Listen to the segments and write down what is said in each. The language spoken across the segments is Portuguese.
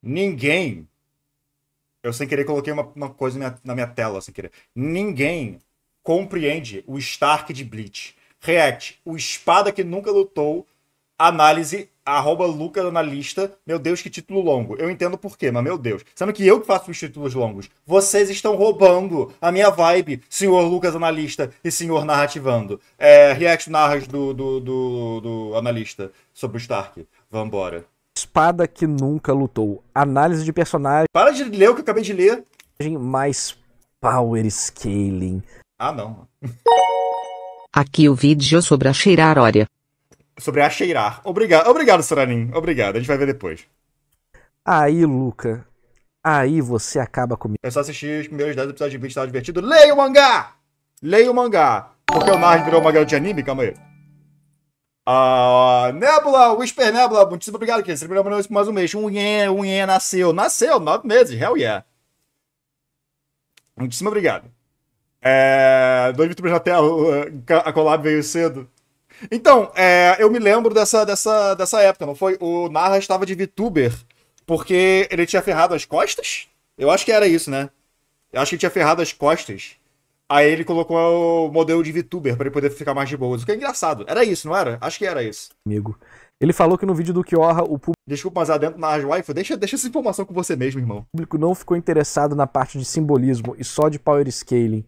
Ninguém. Eu sem querer coloquei uma coisa na minha tela, sem querer. Ninguém compreende o Stark de Bleach. React, o espada que nunca lutou. Análise, @Lucas Analista. Meu Deus, que título longo. Eu entendo por quê, mas meu Deus. Sendo que eu que faço os títulos longos. Vocês estão roubando a minha vibe, senhor Lucas Analista e senhor Narrativando. React narras do analista sobre o Stark. Vambora. Espada que nunca lutou. Análise de personagem Para de ler o que eu acabei de ler. mais power scaling. Ah, não. Aqui o vídeo sobre a Cheirar-Ória. Sobre a cheirar. Obrigado, Soranin. Obrigado. A gente vai ver depois. Aí, Luca. Aí você acaba comigo. É só assistir os primeiros 10 episódios de vídeo, tava divertido. Leia o mangá! Leia o mangá! Porque o Nars virou uma garota de anime? Calma aí. Nebula, Whisper Nebula, muitíssimo obrigado, querido. Você lembrou mais um mês. Um Yen nasceu. Nasceu, 9 meses. Hell yeah. Muitíssimo obrigado. Dois VTubers na tela. A collab veio cedo. Então, eu me lembro dessa época, não foi? O Narra estava de VTuber porque ele tinha ferrado as costas? Eu acho que era isso, né? Eu acho que ele tinha ferrado as costas. Aí ele colocou o modelo de VTuber para ele poder ficar mais de boas. O que é engraçado. Era isso, não era? Acho que era isso. Ele falou que no vídeo do Kiora o Desculpa, mas adentro na Waifu, deixa essa informação com você mesmo, irmão. público não ficou interessado na parte de simbolismo e só de power scaling.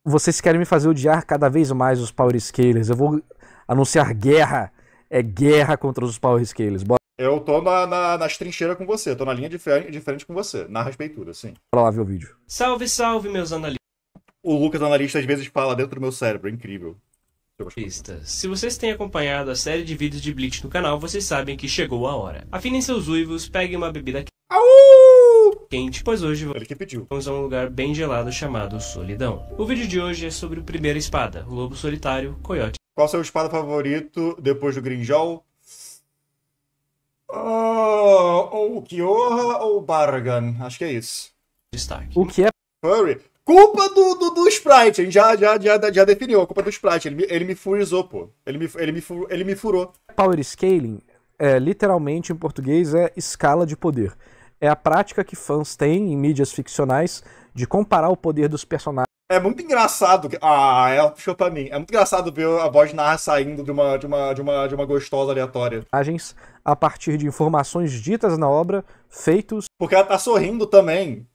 Vocês querem me fazer odiar cada vez mais os power scalers. Eu vou anunciar guerra. É guerra contra os power scalers. Bora Eu tô nas trincheiras com você, tô na linha diferente com você, na respeitura, sim. lá ver o vídeo. Salve, salve, meus analistas. O Lucas Analista às vezes fala dentro do meu cérebro, é incrível. Se vocês têm acompanhado a série de vídeos de Bleach no canal, vocês sabem que chegou a hora. Afinem seus uivos, peguem uma bebida quente, pois hoje Ele que pediu. vamos a um lugar bem gelado chamado Solidão. O vídeo de hoje é sobre o Primeira Espada, o Lobo Solitário, Coyote. Qual o seu espada favorito depois do Grinjol? Ou o Kiora ou o Bargan. Acho que é isso. Stark. O que é Furry. Culpa do Sprite. A gente já definiu. A culpa do Sprite. Ele me furizou, pô. Ele me furou. power scaling? Literalmente em português é escala de poder. É a prática que fãs têm em mídias ficcionais de comparar o poder dos personagens É muito engraçado. Ela puxou pra mim. É muito engraçado ver a voz de Narra saindo de uma gostosa aleatória. a partir de informações ditas na obra, feitos Porque ela tá sorrindo também.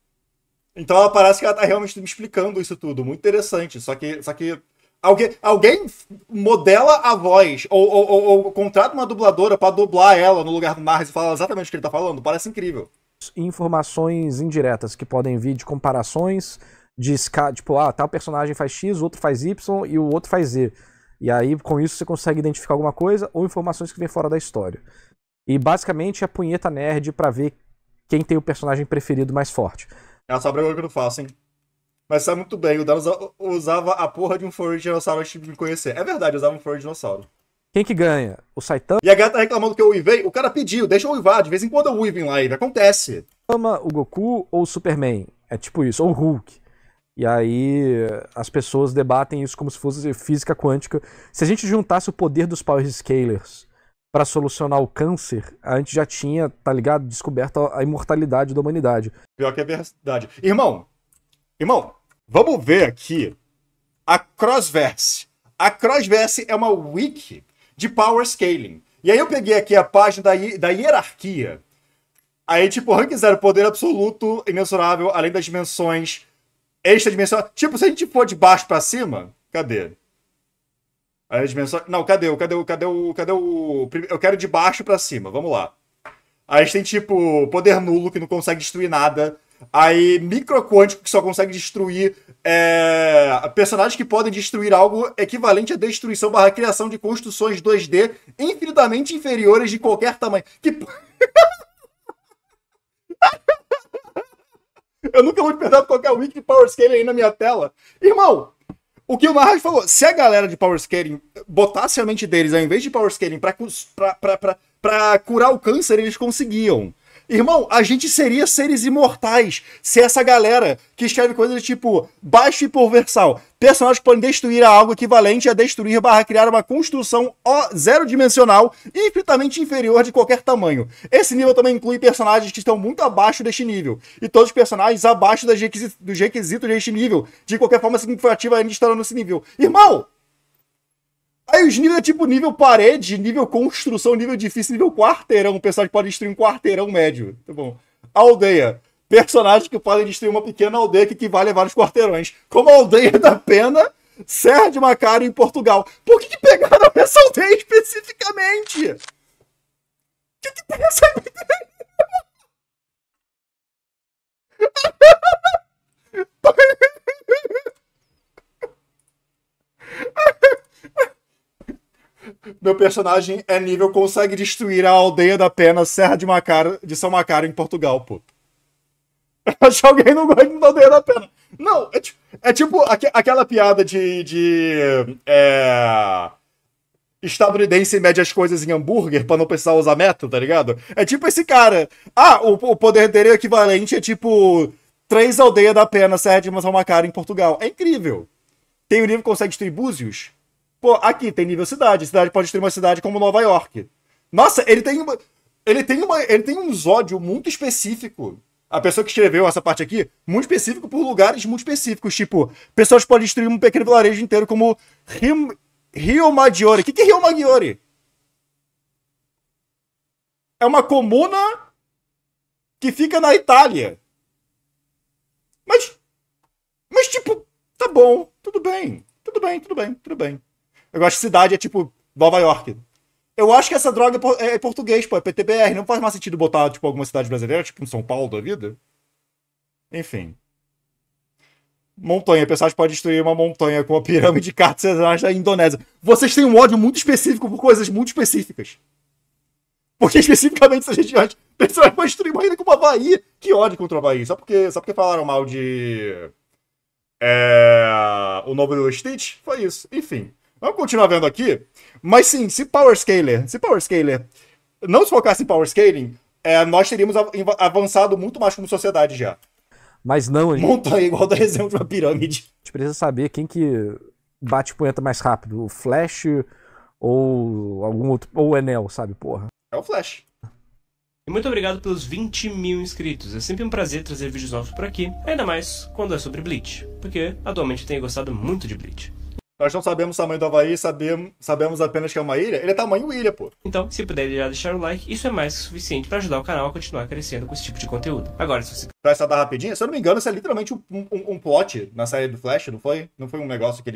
Então ela parece que ela tá realmente me explicando isso tudo. Muito interessante. Só que alguém modela a voz ou contrata uma dubladora pra dublar ela no lugar do Narres e falar exatamente o que ele tá falando. Parece incrível. e informações indiretas que podem vir de comparações de escala, tipo, tal personagem faz X, o outro faz Y e o outro faz Z. E aí, com isso, você consegue identificar alguma coisa ou informações que vêm fora da história. E basicamente é a punheta nerd pra ver quem tem o personagem preferido mais forte. Ela sabe agora que eu não faço, hein? Mas sabe muito bem, o Dan usava a porra de um furry de dinossauro antes de me conhecer. É verdade, eu usava um furry de dinossauro. Quem que ganha? O Saitama, E a gata tá reclamando que eu uivei, o cara pediu, deixa eu uivar, de vez em quando eu uivo em live, acontece. o Goku ou o Superman? É tipo isso, ou o Hulk. E aí as pessoas debatem isso como se fosse física quântica. Se a gente juntasse o poder dos Power Scalers pra solucionar o câncer, a gente já tinha, tá ligado, descoberto a imortalidade da humanidade. Pior que é verdade. Irmão, vamos ver aqui a Crossverse. A Crossverse é uma wiki de Power Scaling. E aí eu peguei aqui a página da hierarquia. Aí, tipo, rank 0, poder absoluto, imensurável, além das dimensões extradimensionais. Tipo, se a gente for de baixo pra cima, cadê? Aí as dimensões... Não, cadê o... Eu quero de baixo pra cima, vamos lá. Aí a gente tem, tipo, poder nulo, que não consegue destruir nada. Aí, microquântico, que só consegue destruir personagens que podem destruir algo equivalente à destruição barra criação de construções 2D infinitamente inferiores de qualquer tamanho. Eu nunca vou te perguntar qual que é o wiki de Power Scaling aí na minha tela. Irmão, o que o Narraj falou, se a galera de Power Scaling botasse a mente deles ao invés de Power Scaling pra curar o câncer, eles conseguiam. Irmão, a gente seria seres imortais se essa galera que escreve coisas tipo baixo e hiperversal, personagens que podem destruir algo equivalente a destruir / criar uma construção zero dimensional infinitamente inferior de qualquer tamanho. Esse nível também inclui personagens que estão muito abaixo deste nível, e todos os personagens abaixo dos requisitos deste nível, de qualquer forma significativa ainda estarão nesse nível. Irmão! Aí os níveis é tipo nível parede, nível construção, nível difícil, nível quarteirão. O personagem pode destruir um quarteirão médio. Tá bom. Aldeia. Personagens que podem destruir uma pequena aldeia que equivale a vários quarteirões. Como a aldeia da Pena, Serra de Macário em Portugal. Por que pegaram essa aldeia especificamente? O que tem essa ideia? Meu personagem é nível consegue destruir a aldeia da Pena, Serra de São Macário, em Portugal, pô. Acho que alguém não gosta da aldeia da Pena. Não, é tipo aquela piada estadunidense mede as coisas em hambúrguer pra não precisar usar método, tá ligado? É tipo esse cara. O poder dele é equivalente a tipo 3 aldeias da Pena, Serra de São Macário, em Portugal. É incrível. Tem o nível que consegue destruir Búzios. Pô, aqui tem nível cidade. Cidade pode destruir uma cidade como Nova York. Nossa, ele tem um zódio muito específico. A pessoa que escreveu essa parte aqui, muito específico por lugares muito específicos. Tipo, pessoas podem destruir um pequeno vilarejo inteiro como Rio Maggiore. O que é Rio Maggiore? É uma comuna que fica na Itália. Mas tipo, tá bom, tudo bem. Eu acho que cidade é tipo Nova York. Eu acho que essa droga é português, pô, é PTBR. Não faz mais sentido botar, tipo, alguma cidade brasileira, tipo, em São Paulo da vida. Enfim. Montanha. Personagem pode destruir uma montanha com a pirâmide de cartas da Indonésia. Vocês têm um ódio muito específico por coisas muito específicas. Porque especificamente essa gente personagem pode destruir uma ilha com o Havaí. Que ódio contra o Havaí. Só porque falaram mal de... o novo Lilo Stitch? Foi isso. Enfim. Vamos continuar vendo aqui. Mas sim, se Power Scaler não se focasse em Power Scaling, nós teríamos avançado muito mais como sociedade já. Mas não, Montanha igual do exemplo de uma pirâmide. A gente precisa saber quem que bate punheta mais rápido, o Flash ou algum outro, ou o Enel, sabe, porra. É o Flash. E muito obrigado pelos 20 mil inscritos. É sempre um prazer trazer vídeos novos por aqui, ainda mais quando é sobre Bleach, porque atualmente eu tenho gostado muito de Bleach. Nós não sabemos o tamanho do Havaí, sabemos apenas que é uma ilha. Ele é tamanho ilha, pô. Então, se puder já deixar o like, isso é mais que suficiente para ajudar o canal a continuar crescendo com esse tipo de conteúdo. Agora, se você... Pra essa dar rapidinho, se eu não me engano, isso é literalmente um plot na série do Flash, não foi? Não foi um negócio que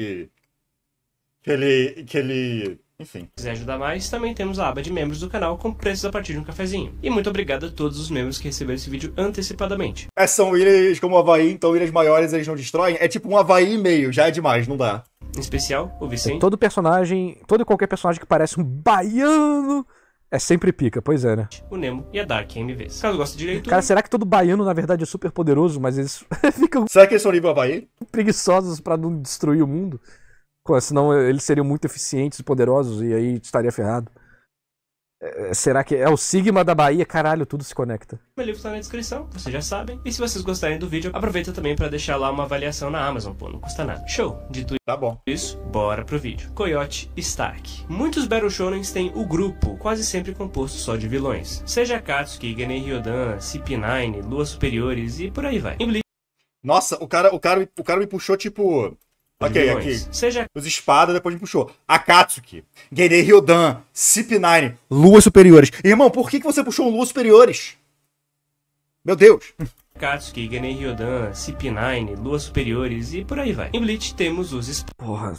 ele... Enfim. Se quiser ajudar mais, também temos a aba de membros do canal com preços a partir de um cafezinho. E muito obrigado a todos os membros que receberam esse vídeo antecipadamente. São ilhas como o Havaí, então ilhas maiores eles não destroem. É tipo um Havaí e meio, já é demais, não dá. Em especial, o Vicente. Todo e qualquer personagem que parece um baiano é sempre pica, pois é, né? O Nemo e a Dark MVs. Caso goste de leitura... Cara, será que todo baiano, na verdade, é super poderoso, mas eles ficam Será que eles são nível Havaí? preguiçosos pra não destruir o mundo? Pô, senão eles seriam muito eficientes e poderosos e aí estaria ferrado. Será que é o Sigma da Bahia? Caralho, tudo se conecta. Meu livro está na descrição, vocês já sabem. E se vocês gostarem do vídeo, aproveita também para deixar lá uma avaliação na Amazon, pô, não custa nada. Show! Dito Tá bom. isso, bora pro vídeo. Coyote Stark. Muitos Battle Shonens têm o grupo, quase sempre composto só de vilões. Seja Akatsuki, Genei Ryodan, CP9, Luas Superiores e por aí vai. Em Bleach, Nossa, o cara me puxou tipo... Ok, aqui. Seja Os espadas, depois me puxou. Akatsuki, Genei Ryodan, CP9, Luas Superiores. Irmão, por que você puxou Luas Superiores? Meu Deus. Akatsuki, Genei Ryodan, CP9, Luas Superiores e por aí vai. Em Bleach temos os Porra,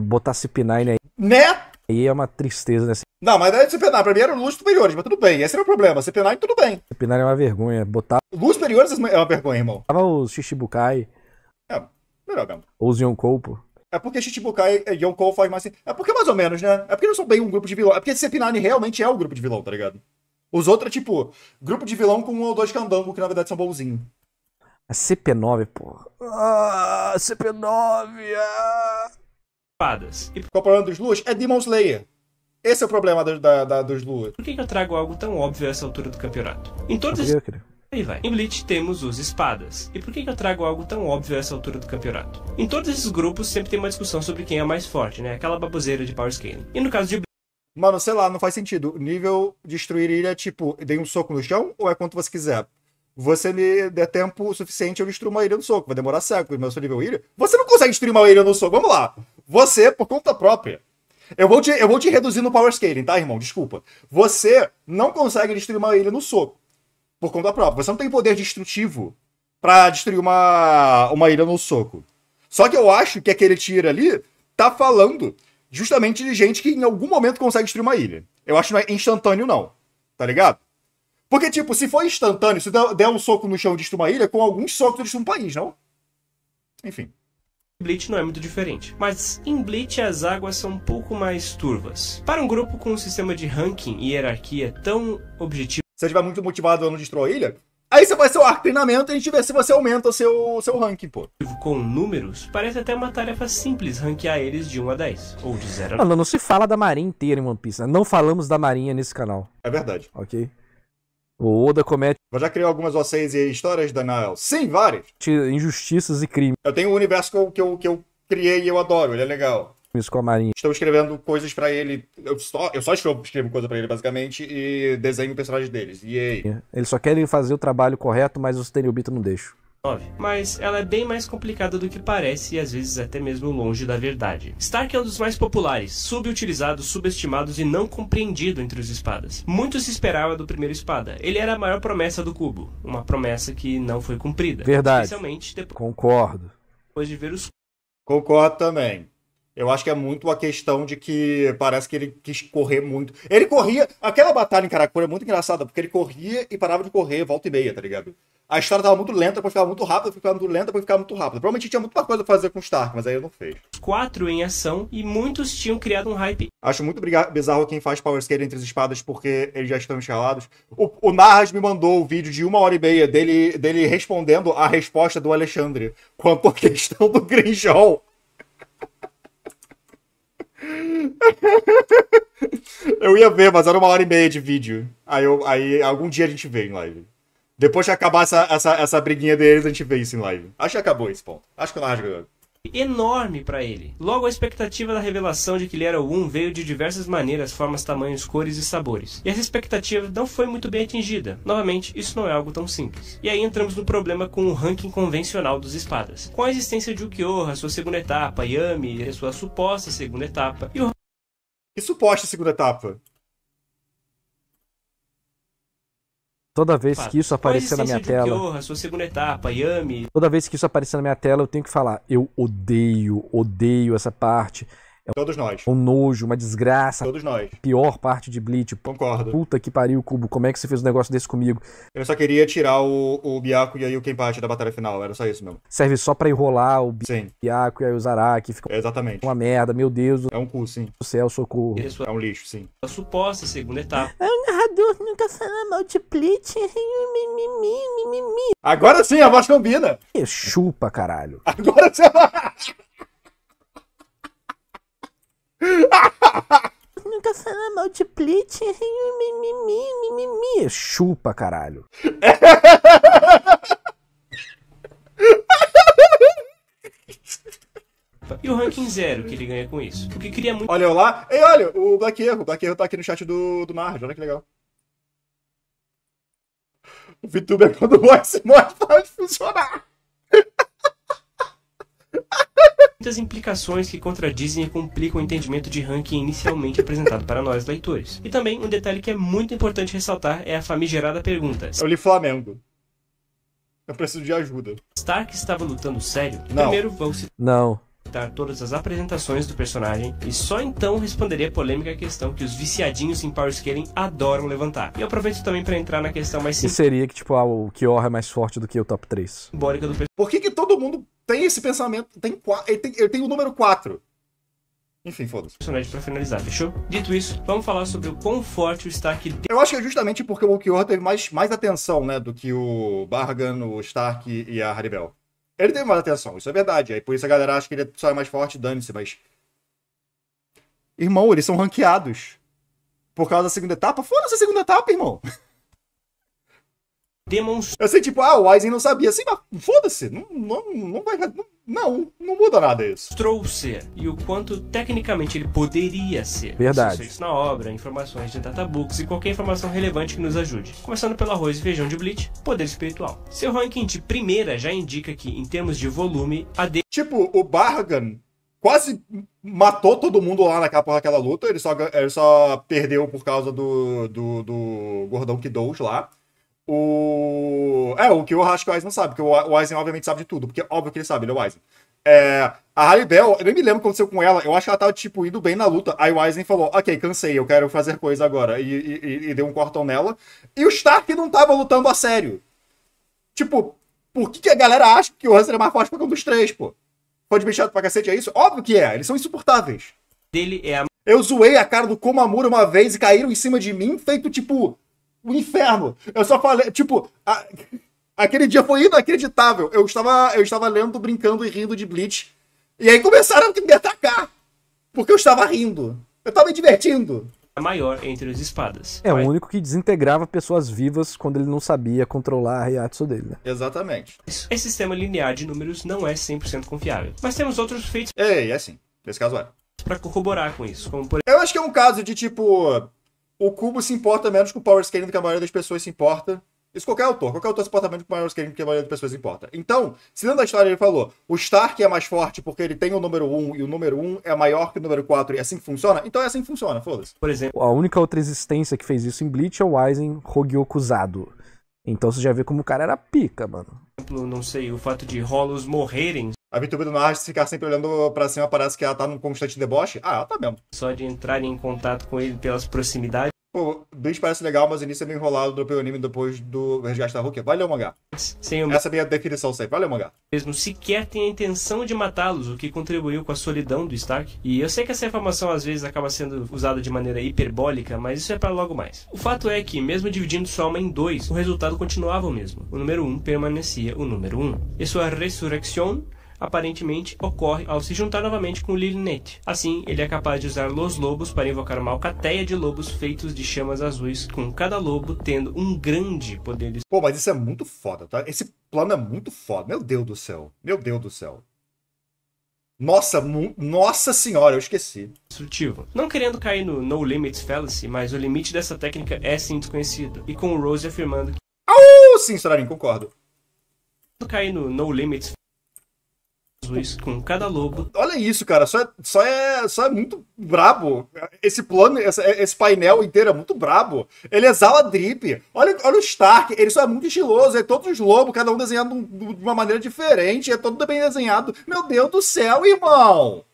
botar CP9 aí. Né? Aí é uma tristeza, né? Não, mas é CP9. Pra mim eram Luas Superiores, mas tudo bem. Esse era o problema. CP9, tudo bem. CP9 é uma vergonha. Botava Luas Superiores é uma vergonha, irmão. os Shichibukai Melhor mesmo. ou os Yonkou, pô. É porque Shichibukai e Yonkou faz mais... É porque mais ou menos, né? É porque não são bem um grupo de vilão. É porque CP9 realmente é o grupo de vilão, tá ligado? Os outros é tipo, grupo de vilão com um ou dois candango que na verdade são bonzinhos. A CP9, pô. Ah, CP9, espadas. E Qual é o problema dos Luas? É Demon Slayer. Esse é o problema dos Lua. Por que eu trago algo tão óbvio a essa altura do campeonato? Em todos Eu esses... queria. Aí vai. Em Bleach temos os espadas. E por que eu trago algo tão óbvio a essa altura do campeonato? Em todos esses grupos sempre tem uma discussão sobre quem é mais forte, né? Aquela baboseira de power scaling. E no caso de Mano, sei lá, não faz sentido. O nível destruir ilha é tipo, dei um soco no chão ou é quanto você quiser? Você me der tempo suficiente, eu destruo uma ilha no soco. Vai demorar séculos, mas eu sou nível ilha. Você não consegue destruir uma ilha no soco. Vamos lá. Você, por conta própria. Eu vou te reduzir no power scaling, tá, irmão? Desculpa. Você não consegue destruir uma ilha no soco. Por conta própria. Você não tem poder destrutivo pra destruir uma ilha no soco. Só que eu acho que aquele tiro ali tá falando justamente de gente que em algum momento consegue destruir uma ilha. Eu acho que não é instantâneo, não. Tá ligado? Porque, tipo, se for instantâneo, se der um soco no chão e destruir uma ilha, com alguns socos destrui um país, não? Enfim. Bleach não é muito diferente, mas em Bleach as águas são um pouco mais turvas. Para um grupo com um sistema de ranking e hierarquia tão objetivo Se você estiver muito motivado a não destruir a ilha, aí você faz seu arco de treinamento e a gente vê se você aumenta o seu ranking, pô. com números, parece até uma tarefa simples ranquear eles de 1 a 10, ou de 0 a 9. Mano, não se fala da marinha inteira em One Piece, né? Não falamos da marinha nesse canal, É verdade. ok? O Oda comete Você já criou algumas OCs e histórias da Nael? Sim, várias. injustiças e crimes Eu tenho um universo que eu criei e eu adoro, ele é legal. com a marinha. Estou escrevendo coisas pra ele. Eu só escrevo coisa pra ele, basicamente, e desenho o personagem deles. E aí? Eles só querem fazer o trabalho correto, mas os Tenryubito não deixam. Mas ela é bem mais complicada do que parece e às vezes até mesmo longe da verdade. Stark é um dos mais populares, subutilizados, subestimados e não compreendido entre os espadas. Muito se esperava do primeiro espada. Ele era a maior promessa do cubo, uma promessa que não foi cumprida. Verdade. Especialmente Concordo. depois de ver os Concordo também. Eu acho que é muito a questão de que parece que ele quis correr muito. Ele corria. Aquela batalha em Karakura é muito engraçada, porque ele corria e parava de correr, volta e meia, tá ligado? A história tava muito lenta, depois ficava muito rápida, depois ficava muito lenta, depois ficava muito rápida. Provavelmente tinha muita coisa pra fazer com o Stark, mas aí eu não fez. 4 em ação e muitos tinham criado um hype Acho muito bizarro quem faz power scaling entre as espadas, porque eles já estão escalados. O Narras me mandou o vídeo de 1h30 dele respondendo a resposta do Alexandre quanto à questão do Grinjol. Eu ia ver, mas era 1h30 de vídeo. Aí algum dia a gente vê em live. Depois que acabar essa briguinha deles, a gente vê isso em live. Acho que acabou esse ponto. Acho que o Narras ganhou. enorme para ele. Logo, a expectativa da revelação de que ele era o 1 veio de diversas maneiras, formas, tamanhos, cores e sabores. E essa expectativa não foi muito bem atingida. Novamente, isso não é algo tão simples. E aí entramos no problema com o ranking convencional dos espadas. Com a existência de Ukiyoha, sua segunda etapa, Yami, sua suposta segunda etapa, e o Que suposta segunda etapa? Toda vez que isso aparecer na minha tela, Ukiyoha, sua segunda etapa, Yami, toda vez que isso aparecer na minha tela, eu tenho que falar, eu odeio essa parte. Todos nós. Um nojo, uma desgraça, Todos nós. pior parte de Bleach. Concordo. Puta que pariu, Cubo, como é que você fez um negócio desse comigo? Eu só queria tirar o Byakuya e aí o Kenpachi da batalha final. Era só isso mesmo. Serve só pra enrolar o Sim, Byaku e aí o Zaraki, fica exatamente. uma merda, meu Deus do É um cu, sim. céu, socorro. e sua É um lixo, sim. suposta segunda etapa. O narrador nunca fala mal de Bleach. Agora sim, a voz combina. Chupa, caralho. Agora sim. Nunca fala mal de Bleach. Chupa, caralho. E o ranking 0 que ele ganha com isso. O que cria muito Olha eu lá. Ei, olha, o Black Hero. O Black Hero tá aqui no chat do Narras. Olha que legal. O VTuber é quando o voice mod pode funcionar. muitas implicações que contradizem e complicam o entendimento de ranking inicialmente apresentado para nós leitores. E também um detalhe que é muito importante ressaltar é a famigerada pergunta: Eu li Flamengo. Eu preciso de ajuda. Stark estava lutando sério? Não. Primeiro vou citar Não. todas as apresentações do personagem e só então responderia a polêmica questão que os viciadinhos em Power Scaling adoram levantar. E eu aproveito também para entrar na questão mais Que seria que, tipo, o Kyorra é mais forte do que o top 3. simbólica do Por que todo mundo tem esse pensamento? Ele tem o número 4. Enfim, foda-se. personagem para finalizar, fechou? Dito isso, vamos falar sobre o quão forte o Stark Eu acho que é justamente porque o Ulquiorra teve mais atenção, né, do que o Bargan, o Stark e a Haribel. Ele teve mais atenção, isso é verdade. Aí por isso a galera acha que ele só é mais forte, dane-se, mas... Irmão, eles são ranqueados. por causa da segunda etapa. Foda-se a segunda etapa, irmão. Demonstrou Eu sei, tipo, o Aizen não sabia. Assim, mas foda-se. Não vai... Não muda nada isso. ser e o quanto tecnicamente ele poderia ser. Verdade. Isso na obra, informações de databooks e qualquer informação relevante que nos ajude. Começando pelo arroz e feijão de Bleach, poder espiritual. Seu ranking de primeira já indica que, em termos de volume, a dele Tipo, o Bargan quase matou todo mundo lá naquela luta. Ele só perdeu por causa do Gordão Kidous lá. O que eu acho que o Aizen não sabe, porque o Aizen obviamente sabe de tudo, porque é óbvio que ele sabe, ele é o Aizen. A Haribel, eu nem me lembro o que aconteceu com ela, eu acho que ela tava, tipo, indo bem na luta. Aí o Aizen falou, ok, cansei, eu quero fazer coisa agora. E deu um cortão nela. E o Stark não tava lutando a sério. Tipo, por que a galera acha que o Hanzo é mais forte que um dos três, pô? Foi de bichado pra cacete, é isso? Óbvio que é, eles são insuportáveis. é a Eu zoei a cara do Komamura uma vez e caíram em cima de mim, feito, tipo, um inferno. Eu só falei, tipo, aquele dia foi inacreditável. Eu estava lendo, brincando e rindo de Bleach. E aí começaram a me atacar. Porque eu estava rindo. Eu estava me divertindo. maior entre as espadas. É o único que desintegrava pessoas vivas quando ele não sabia controlar a Reiatsu dele, né? Exatamente. Esse sistema linear de números não é 100% confiável. Mas temos outros feitos É assim. Nesse caso é. para corroborar com isso, como por Eu acho que é um caso de, tipo, o Cubo se importa menos com o Power Scaling do que a maioria das pessoas se importa. Isso qualquer autor se importa menos com o Power Scaling do que a maioria das pessoas se importa. Então, se dentro da história ele falou, o Stark é mais forte porque ele tem o número 1 e o número 1 é maior que o número 4 e assim que funciona, então é assim que funciona, foda-se. exemplo, A única outra existência que fez isso em Bleach é o Aizen Hogyokuzado. Então você já vê como o cara era pica, mano. não sei, o fato de Hollows morrerem A VTube do Narras ficar sempre olhando pra cima parece que ela tá num constante deboche. Ah, ela tá mesmo. só de entrarem em contato com ele pelas proximidades, Pô, o Bleach parece legal, mas o início é meio enrolado do anime depois do resgate da Rukia. Valeu, mangá. sem o Essa é a minha definição sempre. Valeu, mangá. mesmo sequer tem a intenção de matá-los, o que contribuiu com a solidão do Stark. E eu sei que essa informação às vezes acaba sendo usada de maneira hiperbólica, mas isso é para logo mais. O fato é que, mesmo dividindo sua alma em dois, o resultado continuava o mesmo. O número 1 permanecia o número 1. E sua ressurreição aparentemente ocorre ao se juntar novamente com Lilnet. Assim, ele é capaz de usar Los Lobos para invocar uma alcateia de lobos feitos de chamas azuis, com cada lobo tendo um grande poder Pô, mas isso é muito foda, tá? Esse plano é muito foda. Meu Deus do céu. Meu Deus do céu. Nossa senhora, eu esqueci. destrutivo. Não querendo cair no No Limits Fallacy, mas o limite dessa técnica é sim desconhecido. E com o Rose afirmando que Sim, Sorarin, concordo. cair no No Limits azuis, com cada lobo Olha isso, cara. Só é muito brabo. Esse plano, esse painel inteiro é muito brabo. Ele exala drip. Olha o Stark. Ele só é muito estiloso. É todos os lobos, cada um desenhado de uma maneira diferente. É todo bem desenhado. Meu Deus do céu, irmão.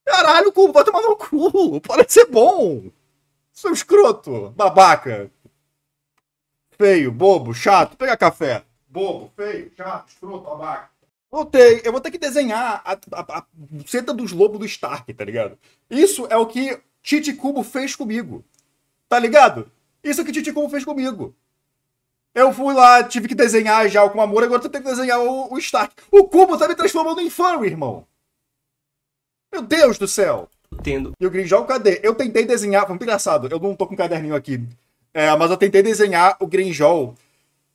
Caralho, Cubo, vai tomar no cu. Parece ser bom. Seu escroto. Babaca. Feio, bobo, chato. Pega café. Bobo, feio, chato, escroto, babaca. Eu vou ter que desenhar a seta dos lobos do Stark, tá ligado? Isso é o que Tite Kubo fez comigo. Tá ligado? Isso é o que Tite Kubo fez comigo. Eu fui lá, tive que desenhar já o Komamura, agora eu tenho que desenhar o Stark. O Kubo tá me transformando em furry, irmão. Meu Deus do céu. tendo E o Grinjol, cadê? Eu tentei desenhar, foi muito engraçado, eu não tô com um caderninho aqui. Mas eu tentei desenhar o Grinjol,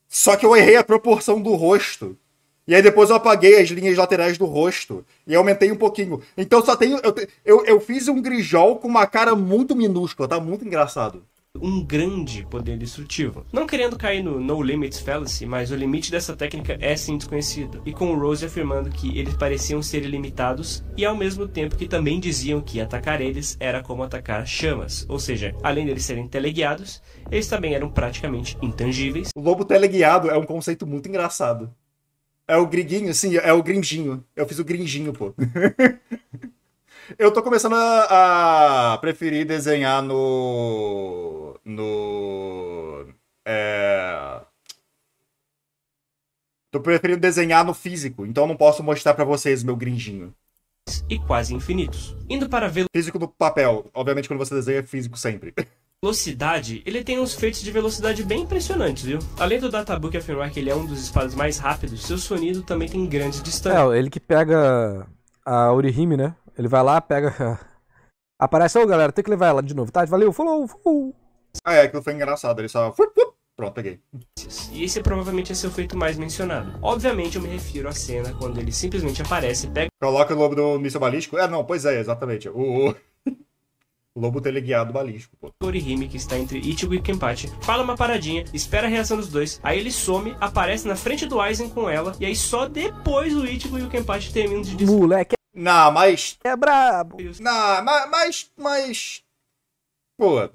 só que eu errei a proporção do rosto. E aí depois eu apaguei as linhas laterais do rosto. E aumentei um pouquinho. Então só tenho... Eu fiz um Grijol com uma cara muito minúscula. Tá muito engraçado. um grande poder destrutivo. Não querendo cair no No Limits Fallacy, mas o limite dessa técnica é sim desconhecido. E com o Rose afirmando que eles pareciam ser ilimitados e ao mesmo tempo que também diziam que atacar eles era como atacar chamas. Ou seja, além deles serem teleguiados, eles também eram praticamente intangíveis. O lobo teleguiado é um conceito muito engraçado. É o griguinho, sim, é o gringinho. Eu fiz o gringinho, pô. Eu tô começando a preferir desenhar Tô preferindo desenhar no físico, então eu não posso mostrar pra vocês o meu gringinho. E quase infinitos. Indo para a Físico no papel. Obviamente quando você desenha é físico sempre. velocidade, ele tem uns feitos de velocidade bem impressionantes, viu? Além do Databook afirmar que ele é um dos espadas mais rápidos, seu sonido também tem grandes distâncias. Ele que pega a Orihime, né? Ele vai lá, pega... Aparece, galera, tem que levar ela de novo, tá? Valeu, falou! Ah, é, aquilo foi engraçado. Ele só... Pronto, peguei. E esse provavelmente é seu feito mais mencionado. Obviamente eu me refiro à cena quando ele simplesmente aparece, pega Coloca o lobo do míssil balístico. É, não, pois é, exatamente. O lobo teleguiado balístico, pô. o Orihime, que está entre Ichigo e Kenpachi, fala uma paradinha, espera a reação dos dois, aí ele some, aparece na frente do Aizen com ela, e aí só depois o Ichigo e o Kenpachi terminam de discutir. Moleque Não, mas... é brabo. Não, mas... Pô...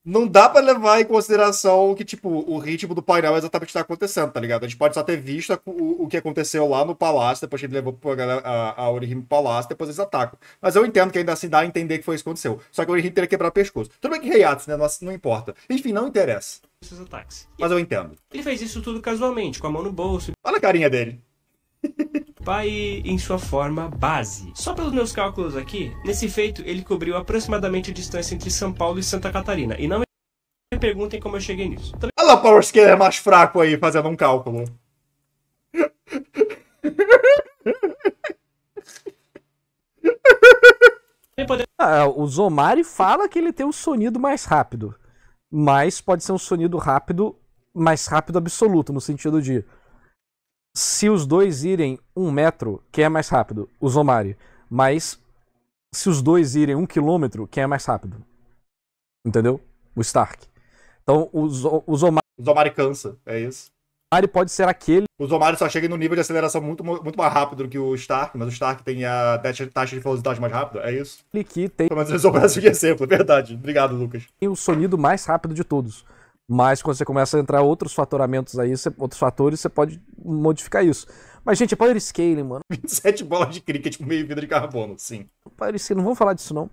Não dá pra levar em consideração que, tipo, o ritmo do painel é exatamente o que tá acontecendo, tá ligado? A gente pode só ter visto o que aconteceu lá no palácio, depois que ele levou a Orihime pro palácio, depois eles atacam. Mas eu entendo que ainda assim dá a entender que foi isso que aconteceu. Só que o Orihime teria quebrado o pescoço. Tudo bem que Heiatsu, né? Não importa. Enfim, não interessa. Seus ataques. Mas eu entendo. Ele fez isso tudo casualmente, com a mão no bolso, Olha a carinha dele. pai em sua forma base. Só pelos meus cálculos aqui, nesse feito ele cobriu aproximadamente a distância entre São Paulo e Santa Catarina. E não me perguntem como eu cheguei nisso. Olha lá o Power Scaler mais fraco aí, fazendo um cálculo. O Zomari fala que ele tem um sonido mais rápido. Mas pode ser um sonido rápido, mais rápido absoluto, no sentido de... Se os dois irem 1 metro, quem é mais rápido? O Zomari. Mas se os dois irem 1 quilômetro, quem é mais rápido? Entendeu? O Stark. Então o Zomari O Zomari cansa, é isso. pode ser aquele O Zomari só chega no nível de aceleração muito mais rápido do que o Stark, mas o Stark tem a taxa de velocidade mais rápida, é isso? que tem Pelo menos eu sou o Brasil de exemplo, é verdade. Obrigado, Lucas. o sonido mais rápido de todos. Mas quando você começa a entrar outros fatoramentos aí, outros fatores, você pode modificar isso. Mas, gente, é Power Scaling, mano. 27 bolas de cricket com meio vidro de carbono, sim. Power Scaling, não vamos falar disso, não.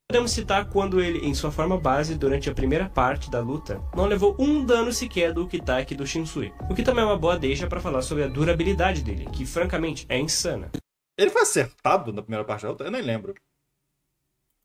Podemos citar quando ele, em sua forma base, durante a primeira parte da luta, não levou um dano sequer do Ukitake do Shinsui. O que também é uma boa deixa para falar sobre a durabilidade dele, que francamente é insana. Ele foi acertado na primeira parte da luta? Eu nem lembro.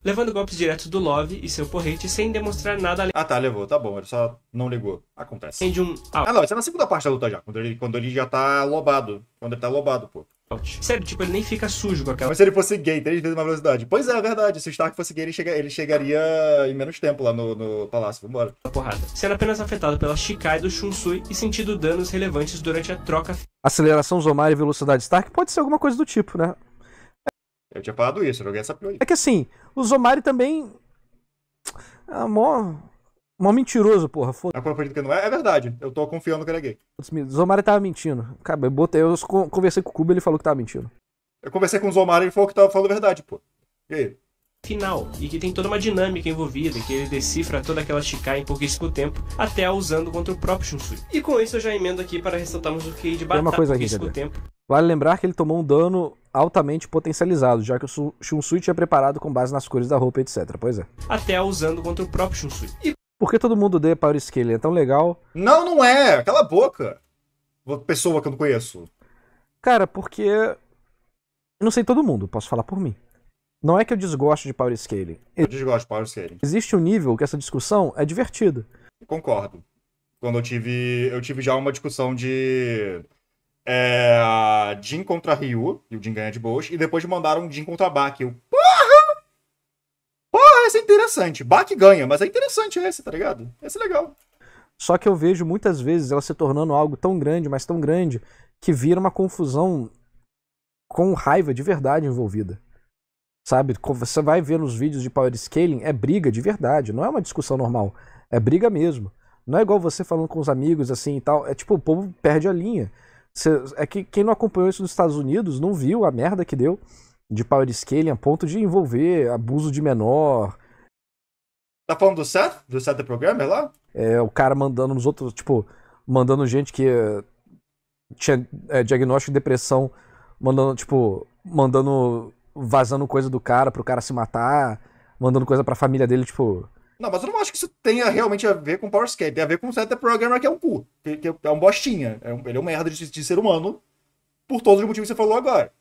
Levando golpes diretos do Love e seu porrete sem demonstrar nada Ah tá, levou, tá bom, ele só não ligou. Acontece. além de um Ah não, isso é na segunda parte da luta já, quando ele já tá lobado. Quando ele tá lobado, pô. out. Sério, tipo, ele nem fica sujo com aquela Mas se ele fosse gay, 3 vezes mais velocidade. Pois é, é verdade, se o Stark fosse gay, ele chegaria em menos tempo lá no palácio, vambora. porrada, sendo apenas afetado pela Shikai do Shunsui e sentindo danos relevantes durante a troca Aceleração Zomari e velocidade Stark pode ser alguma coisa do tipo, né? Eu tinha falado isso, eu joguei essa pior aí. É que assim, o Zomari também... É mó mentiroso, porra. A coisa que não é, é verdade. Eu tô confiando que ele é gay. O Zomari tava mentindo. Cara, eu conversei com o Kubo e ele falou que tava mentindo. Eu conversei com o Zomari e ele falou que tava falando a verdade, pô. E aí? final, e que tem toda uma dinâmica envolvida, que ele decifra toda aquela Shikai em pouquíssimo tempo, até a usando contra o próprio Shunsui. E com isso eu já emendo aqui para ressaltarmos o QI de Tem uma batata coisa aqui, pouquíssimo cadê? tempo. Vale lembrar que ele tomou um dano altamente potencializado, já que o Shunsui tinha preparado com base nas cores da roupa, etc. Pois é. Até a usando contra o próprio Shunsui. E Por que todo mundo odeia Power Scaling? É tão legal. Não, não é. Cala a boca. Pessoa que eu não conheço. Cara, porque... Eu não sei todo mundo, posso falar por mim. Não é que eu desgosto de Power Scaling. Eu desgosto de Power Scaling. Existe um nível que essa discussão é divertida. Concordo. Quando eu tive já uma discussão de Jin contra Ryu, e o Jin ganha de boas, e depois mandaram Jin contra Baki. Porra, esse é interessante. Baki ganha, mas é interessante esse, tá ligado? Esse é legal. Só que eu vejo muitas vezes ela se tornando algo tão grande, mas tão grande, que vira uma confusão com raiva de verdade envolvida. Sabe? Você vai ver nos vídeos de Power Scaling, é briga de verdade, não é uma discussão normal. É briga mesmo. Não é igual você falando com os amigos assim e tal. É tipo, o povo perde a linha. É que quem não acompanhou isso nos Estados Unidos não viu a merda que deu de Power Scaling a ponto de envolver abuso de menor. Tá falando do Seth? Do Seth the Programmer lá? O cara mandando nos outros, tipo, mandando gente que tinha diagnóstico de depressão, vazando coisa do cara pro cara se matar, mandando coisa pra família dele, tipo... Não, mas eu não acho que isso tenha realmente a ver com Power Scaling. Tem a ver com o Seth the Programmer, que é um cu. Que é um bostinha. Ele é um merda de ser humano, por todos os motivos que você falou agora.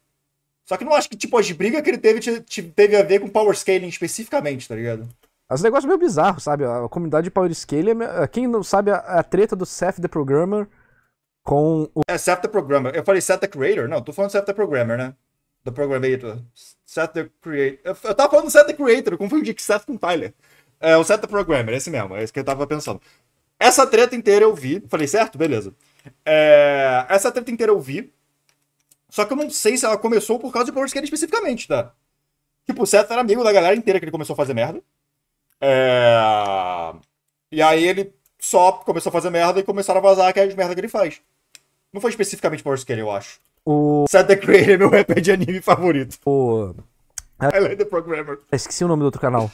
Só que eu não acho que, tipo, as brigas que ele teve a ver com Power Scaling especificamente, tá ligado? Os negócios meio bizarros, sabe? A comunidade de Power Scaling, quem não sabe a treta do Seth the Programmer com o... Seth the Programmer. Eu falei Seth the Creator? Não, tô falando Seth the Programmer, né? The Programmator. Seth the Creator. Eu tava falando Seth the Creator, eu confundi Seth com Tyler. É o Seth the Programmer, esse mesmo, é esse que eu tava pensando. Essa treta inteira eu vi, falei, certo? Beleza. Essa treta inteira eu vi, só que eu não sei se ela começou por causa de Power Scaling especificamente, tá? Tipo, o Seth era amigo da galera inteira que ele começou a fazer merda. E aí ele só começou a fazer merda e começaram a vazar aquelas merda que ele faz. Não foi especificamente Power Scaling, eu acho. O. Seth the Creator é meu rapper de anime favorito. o... I like the Programmer. Esqueci o nome do outro canal.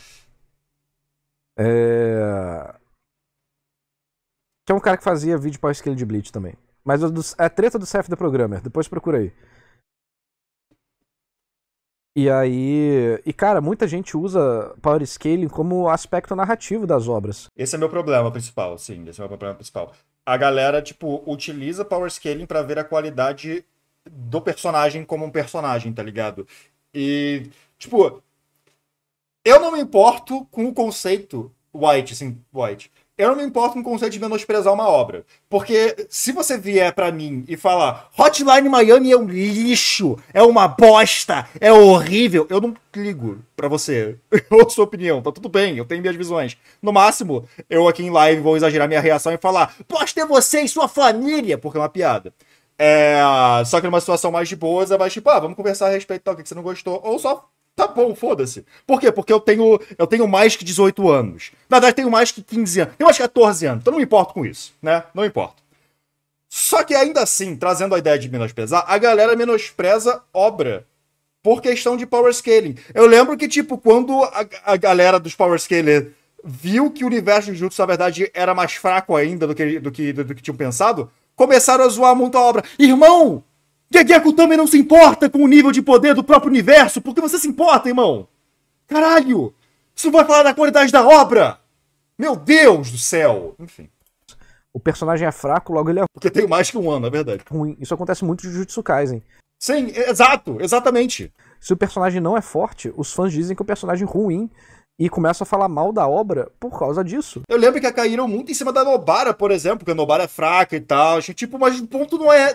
Que é um cara que fazia vídeo Power Scaling de Bleach também. Mas é a treta do Seth the Programmer, depois procura aí. E aí. E cara, muita gente usa Power Scaling como aspecto narrativo das obras. Esse é meu problema principal, sim. Esse é meu problema principal. A galera, tipo, utiliza Power Scaling pra ver a qualidade do personagem como um personagem, tá ligado? E, tipo, eu não me importo com o conceito White. Eu não me importo com o conceito de menosprezar uma obra. Porque se você vier pra mim e falar Hotline Miami é um lixo, é uma bosta, é horrível, eu não ligo pra você. Ou sua opinião, tá tudo bem, eu tenho minhas visões. No máximo, eu aqui em live vou exagerar minha reação e falar posta é você e sua família, porque é uma piada. Só que numa situação mais de boas, é mais tipo, vamos conversar a respeito do que você não gostou, ou só tá bom, foda-se. Por quê? Porque eu tenho mais que 18 anos. Na verdade, tenho mais que 15 anos. Tenho mais que 14 anos. Então não me importo com isso, né? Não importa. Só que ainda assim, trazendo a ideia de menosprezar, a galera menospreza obra por questão de Power Scaling. Eu lembro que, tipo, quando a galera dos Power Scaling viu que o universo de Jutsu, na verdade, era mais fraco ainda do que tinham pensado, começaram a zoar muito a obra. Irmão! Gegeku também não se importa com o nível de poder do próprio universo, porque você se importa, irmão. Caralho! Isso vai falar da qualidade da obra! Meu Deus do céu! Enfim. O personagem é fraco, logo ele é Porque tem mais que um ano, é verdade. ruim. Isso acontece muito em Jujutsu Kaisen. Sim, exato, exatamente. Se o personagem não é forte, os fãs dizem que o personagem é ruim e começam a falar mal da obra por causa disso. Eu lembro que caíram muito em cima da Nobara, por exemplo, porque a Nobara é fraca e tal. Tipo, mas o ponto não é...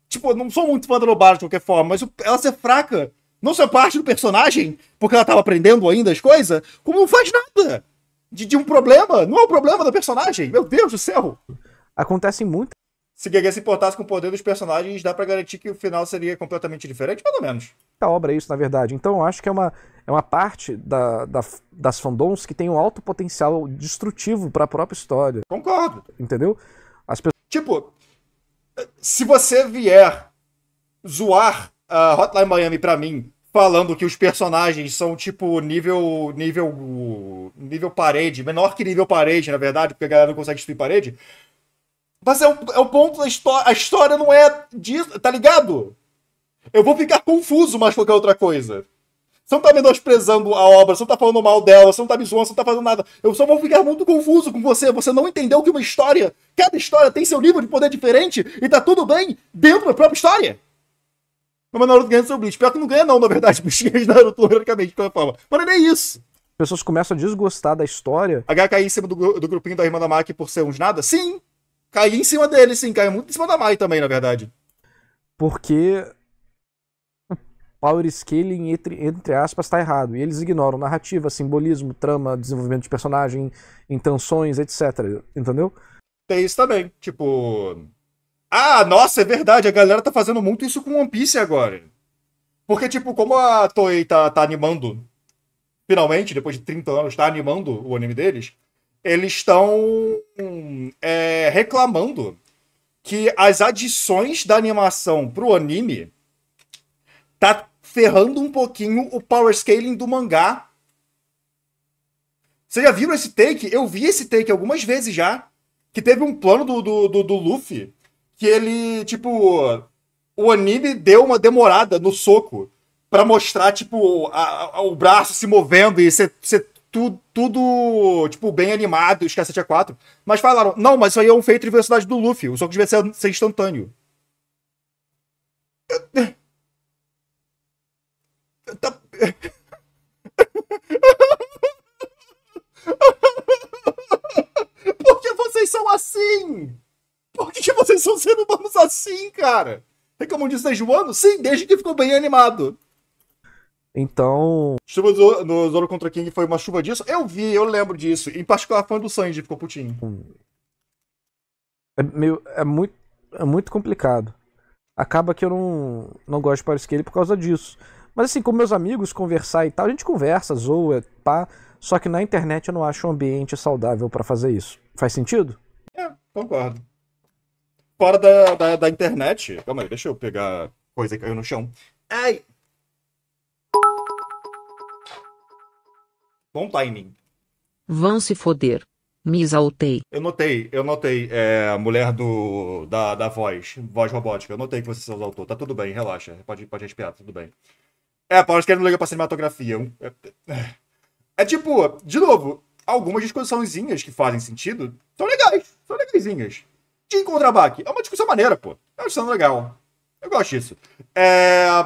Tipo, eu não sou muito fã da Nobara de qualquer forma, mas ela ser fraca não ser parte do personagem, porque ela tava aprendendo ainda as coisas, como não faz nada de um problema. Não é um problema do personagem. Meu Deus do céu. Acontece muito. Se Gege se importasse com o poder dos personagens, dá pra garantir que o final seria completamente diferente, mais ou menos. A obra é isso, na verdade. Então eu acho que é uma parte das fandoms que tem um alto potencial destrutivo pra própria história. Concordo. Entendeu? As pessoas... Tipo, se você vier zoar a Hotline Miami pra mim, falando que os personagens são tipo nível parede, menor que nível parede, na verdade, porque a galera não consegue destruir parede. Mas é o ponto da história. A história não é disso, tá ligado? Eu vou ficar confuso mais que qualquer outra coisa. Você não tá menosprezando a obra, você não tá falando mal dela, você não tá me zoando, você não tá fazendo nada. Eu só vou ficar muito confuso com você. Você não entendeu que uma história, cada história tem seu nível de poder diferente e tá tudo bem dentro da própria história. Mas Naruto ganha seu Bleach. Pior que não ganha não, na verdade. Bleach ganha de Naruto, logicamente, de qualquer forma. Mas não é isso. As pessoas começam a desgostar da história. A H cair em cima do grupinho da irmã da Maki por ser uns nada? Sim. Caí em cima dele, sim. Caiu muito em cima da Mai também, na verdade. Porque o power scaling, entre aspas, tá errado. E eles ignoram narrativa, simbolismo, trama, desenvolvimento de personagem, intenções, etc. Entendeu? Tem isso também. Tipo... Ah, nossa, é verdade. A galera tá fazendo muito isso com One Piece agora. Porque, tipo, como a Toei tá animando, finalmente, depois de 30 anos, tá animando o anime deles, eles estão reclamando que as adições da animação pro anime tá ferrando um pouquinho o power scaling do mangá. Vocês já viram esse take? Eu vi esse take algumas vezes já. Que teve um plano do Luffy que ele, tipo... O anime deu uma demorada no soco pra mostrar, tipo, o braço se movendo e ser tudo, tipo, bem animado, os cacete A4. Mas falaram, não, mas isso aí é um feito de velocidade do Luffy. O soco devia ser instantâneo. Por que vocês são assim? Por que vocês são seres humanos assim, cara? Reclamam disso desde o ano? Sim, desde que ficou bem animado. Então, Chuva no Zoro contra King foi uma chuva disso? Eu lembro disso. Em particular, fã do Sanji ficou putinho. é muito complicado. Acaba que eu não gosto de Power Scaling por causa disso. Mas assim, com meus amigos, conversar e tal, a gente conversa, zoa, pá. Só que na internet eu não acho um ambiente saudável pra fazer isso. Faz sentido? Concordo. Fora da internet. Calma aí, deixa eu pegar coisa que caiu no chão. Ai! Bom timing. Vão se foder. Me exaltei. Eu notei, a mulher da voz robótica. Eu notei que você se exaltou. Tá tudo bem, relaxa. Pode respirar, tá tudo bem. Power Scaling não liga pra cinematografia. É tipo, de novo, algumas discussõezinhas que fazem sentido são legais, são legaisinhas. Jin contra Baki é uma discussão maneira, pô. É uma discussão legal. Eu gosto disso.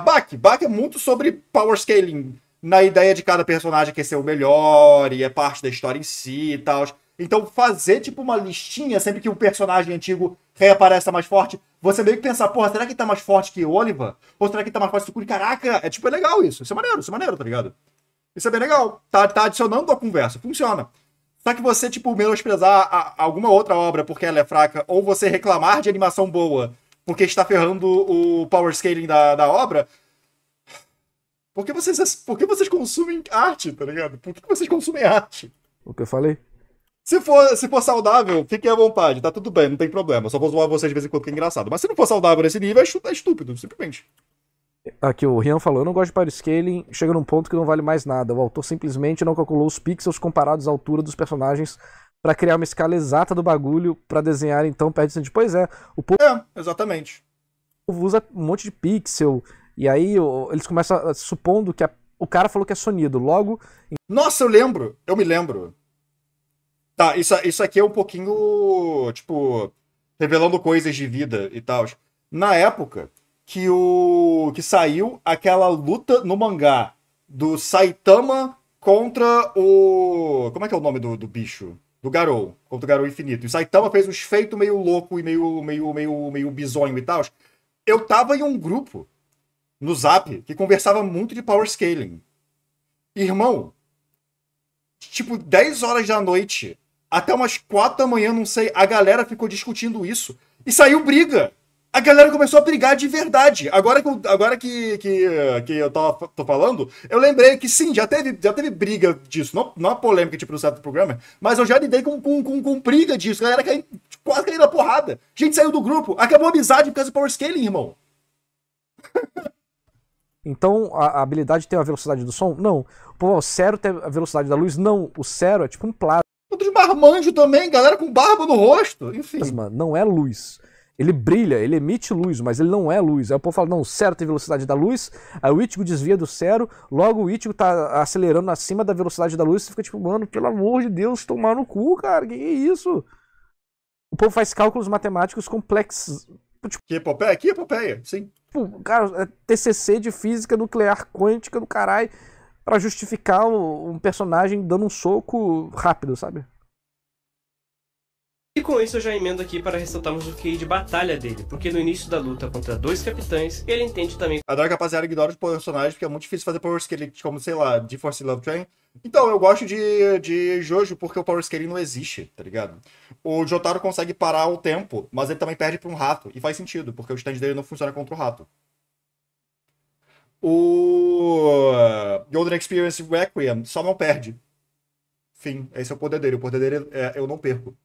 Baki é muito sobre Power Scaling, na ideia de cada personagem quer ser o melhor e é parte da história em si e tal. Então fazer tipo uma listinha sempre que um personagem antigo reaparece mais forte, você meio que pensar, porra, será que ele tá mais forte que o Oliver? Ou será que ele tá mais forte que o Sukuri? Caraca, é legal isso. Isso é maneiro, tá ligado? Isso é bem legal. Tá adicionando a conversa. Funciona. Só que você, tipo, menosprezar alguma outra obra porque ela é fraca, ou você reclamar de animação boa porque está ferrando o power scaling da obra, por que vocês consumem arte, tá ligado? Por que vocês consumem arte? O que eu falei? Se for saudável, fiquem à vontade, tá tudo bem, não tem problema. Só vou zoar vocês de vez em quando que é engraçado. Mas se não for saudável nesse nível, é estúpido, simplesmente. Aqui o Rian falou, eu não gosto de Power Scaling, chega num ponto que não vale mais nada. O autor simplesmente não calculou os pixels comparados à altura dos personagens pra criar uma escala exata do bagulho pra desenhar, então perde sentido. Pois é, o povo Exatamente. usa um monte de pixel, e aí eles começam supondo que o cara falou que é sonido, logo... Nossa, eu me lembro. Tá, isso aqui é um pouquinho, tipo, revelando coisas de vida e tal. Na época que saiu aquela luta no mangá do Saitama contra o... Como é que é o nome do bicho? Do Garou, contra o Garou Infinito. E o Saitama fez uns feitos meio louco e meio bizonho e tal. Eu tava em um grupo no Zap que conversava muito de Power Scaling. Irmão, tipo, 10 horas da noite até umas 4 da manhã, não sei, a galera ficou discutindo isso e saiu briga. A galera começou a brigar de verdade. Agora que eu tô falando, eu lembrei que sim, já teve briga disso. Não uma polêmica tipo no certo programa, mas eu já lidei com briga disso. A galera quase caindo na porrada. Gente saiu do grupo, acabou a amizade por causa do Power Scaling, irmão. Então a habilidade tem a velocidade do som? Não. Pô, o Cero tem a velocidade da luz? Não. O Cero é tipo um plasma. Outros marmanjos também, galera com barba no rosto. Enfim. Não é luz. Ele brilha, ele emite luz, mas ele não é luz. Aí o povo fala, não, o Cero tem velocidade da luz, aí o Ichigo desvia do Cero, logo o Ichigo tá acelerando acima da velocidade da luz, você fica tipo, mano, pelo amor de Deus, tomar no cu, cara, que é isso? O povo faz cálculos matemáticos complexos. Tipo, que epopeia, sim. Tipo, cara, é TCC de física nuclear quântica do caralho pra justificar um personagem dando um soco rápido, sabe? E com isso eu já emendo aqui para ressaltarmos o QI de batalha dele, porque no início da luta contra 2 capitães, ele entende também... Adoro que a rapaziada ignora os personagens, porque é muito difícil fazer power scaling, como, sei lá, de Force Love Train. Então, eu gosto de Jojo porque o power scaling não existe, tá ligado? O Jotaro consegue parar o tempo, mas ele também perde pra um rato, e faz sentido, porque o stand dele não funciona contra o rato. O Golden Experience Requiem só não perde. Fim, esse é o poder dele. O poder dele é eu não perco.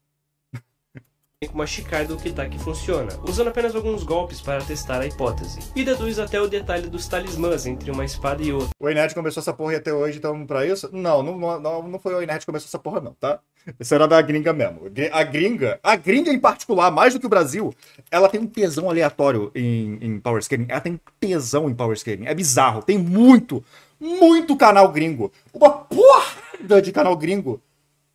como a Shikai do Kitaki funciona, usando apenas alguns golpes para testar a hipótese, e deduz até o detalhe dos talismãs entre uma espada e outra. O Enerd começou essa porra e até hoje estamos pra isso? Não foi o Enerd que começou essa porra não, tá? Isso era da gringa mesmo. A gringa em particular, mais do que o Brasil, ela tem um tesão aleatório em Power Scaling. Ela tem tesão em Power Scaling. É bizarro. Tem muito canal gringo. Uma porrada de canal gringo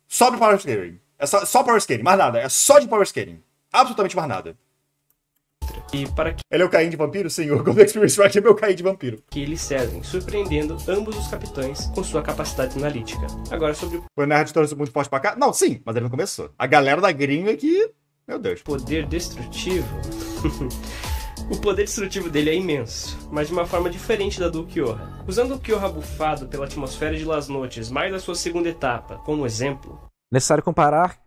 só de Power Scaling. É só Power Scaling, mais nada. É só de Power Scaling. Absolutamente mais nada. E para que ele é o Caim de vampiro? Sim, o Golden Experience Requiem é o Caim de vampiro. Que eles servem, surpreendendo ambos os capitães com sua capacidade analítica. Agora sobre o Nerd torce muito forte pra cá? Não, sim, mas ele não começou. A galera da gringa aqui, meu Deus. Poder destrutivo. O poder destrutivo dele é imenso, mas de uma forma diferente da do Ulquiorra. Usando o Ulquiorra bufado pela atmosfera de Las Noches, mais da sua segunda etapa, como exemplo... Necessário comparar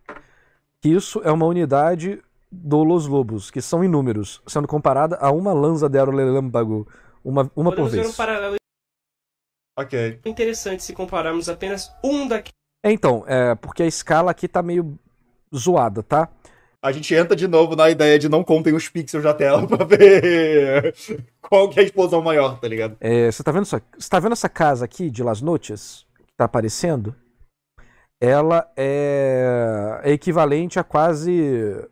que isso é uma unidade do Los Lobos, que são inúmeros, sendo comparada a uma lança de relâmpago, uma por Podemos ver um vez. paralelo Ok. interessante se compararmos apenas um daqueles Então, porque a escala aqui tá meio zoada, tá? A gente entra de novo na ideia de não contem os pixels da tela pra ver qual que é a explosão maior, tá ligado? Você tá vendo essa casa aqui de Las Noches, que tá aparecendo? Ela é equivalente a quase...